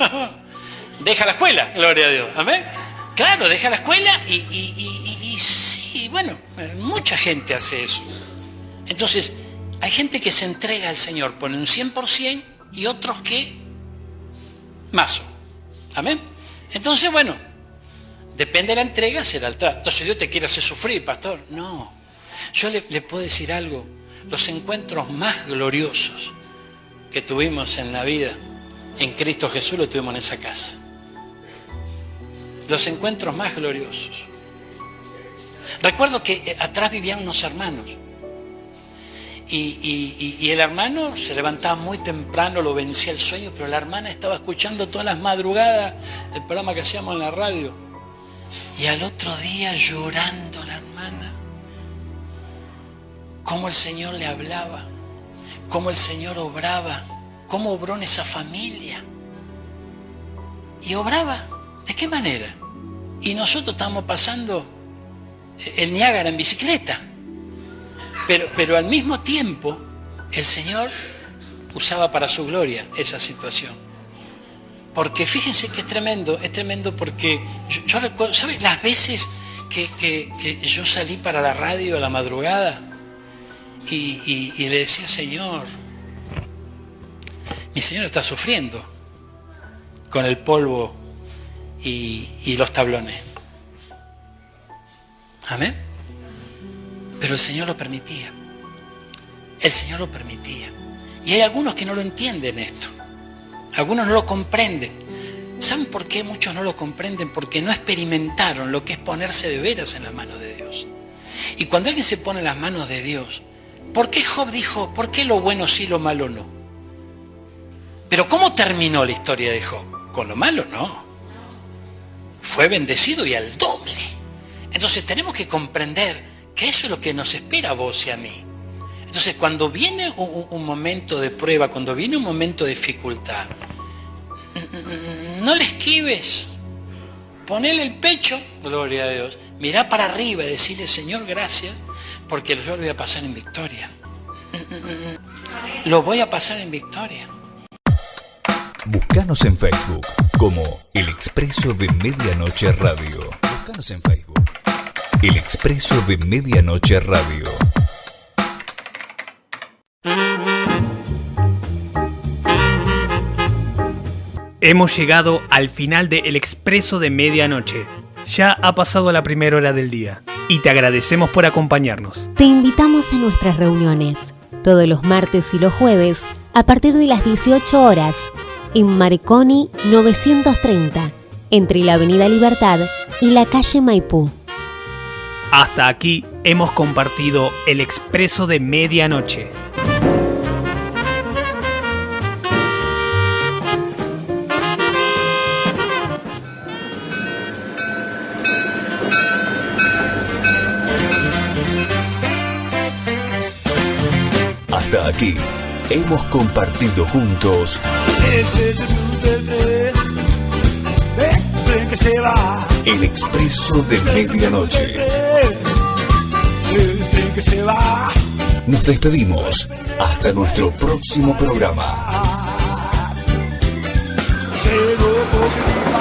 Deja la escuela, gloria a Dios. Amén. Claro, deja la escuela y sí, bueno, mucha gente hace eso. Entonces, hay gente que se entrega al Señor, pone un 100% y otros que mazo. Amén. Entonces, bueno, depende de la entrega, será el trato. Entonces Dios te quiere hacer sufrir, pastor. No. Yo le puedo decir algo. Los encuentros más gloriosos que tuvimos en la vida, en Cristo Jesús, lo tuvimos en esa casa. Los encuentros más gloriosos. Recuerdo que atrás vivían unos hermanos. Y el hermano se levantaba muy temprano, lo vencía el sueño, pero la hermana estaba escuchando todas las madrugadas el programa que hacíamos en la radio. Y al otro día llorando la hermana, cómo el Señor le hablaba, cómo el Señor obraba, cómo obró en esa familia. Y obraba, ¿de qué manera? Y nosotros estábamos pasando el Niágara en bicicleta. Pero al mismo tiempo, el Señor usaba para su gloria esa situación. Porque fíjense que es tremendo porque yo recuerdo, ¿sabes? Las veces que yo salí para la radio a la madrugada y le decía, Señor, mi Señor está sufriendo con el polvo y los tablones. Amén. Pero el Señor lo permitía. El Señor lo permitía. Y hay algunos que no lo entienden esto. Algunos no lo comprenden. ¿Saben por qué muchos no lo comprenden? Porque no experimentaron lo que es ponerse de veras en las manos de Dios. Y cuando alguien se pone en las manos de Dios, ¿por qué Job dijo, por qué lo bueno sí, lo malo no? Pero ¿cómo terminó la historia de Job? Con lo malo no. Fue bendecido y al doble. Entonces tenemos que comprender que eso es lo que nos espera a vos y a mí. Entonces, cuando viene un momento de prueba, cuando viene un momento de dificultad, no le esquives. Ponele el pecho, gloria a Dios. Mirá para arriba y decirle, Señor, gracias, porque yo lo voy a pasar en victoria. Lo voy a pasar en victoria. Búscanos en Facebook como El Expreso de Medianoche Radio. Búscanos en Facebook. El Expreso de Medianoche Radio. Hemos llegado al final de El Expreso de Medianoche. Ya ha pasado la primera hora del día y te agradecemos por acompañarnos. Te invitamos a nuestras reuniones todos los martes y los jueves a partir de las 18 horas en Marconi 930, entre la Avenida Libertad y la calle Maipú. Hasta aquí hemos compartido El Expreso de Medianoche. Hasta aquí hemos compartido juntos El Expreso de Medianoche. El tren que se va. Nos despedimos. Hasta nuestro próximo programa. Cero positivo.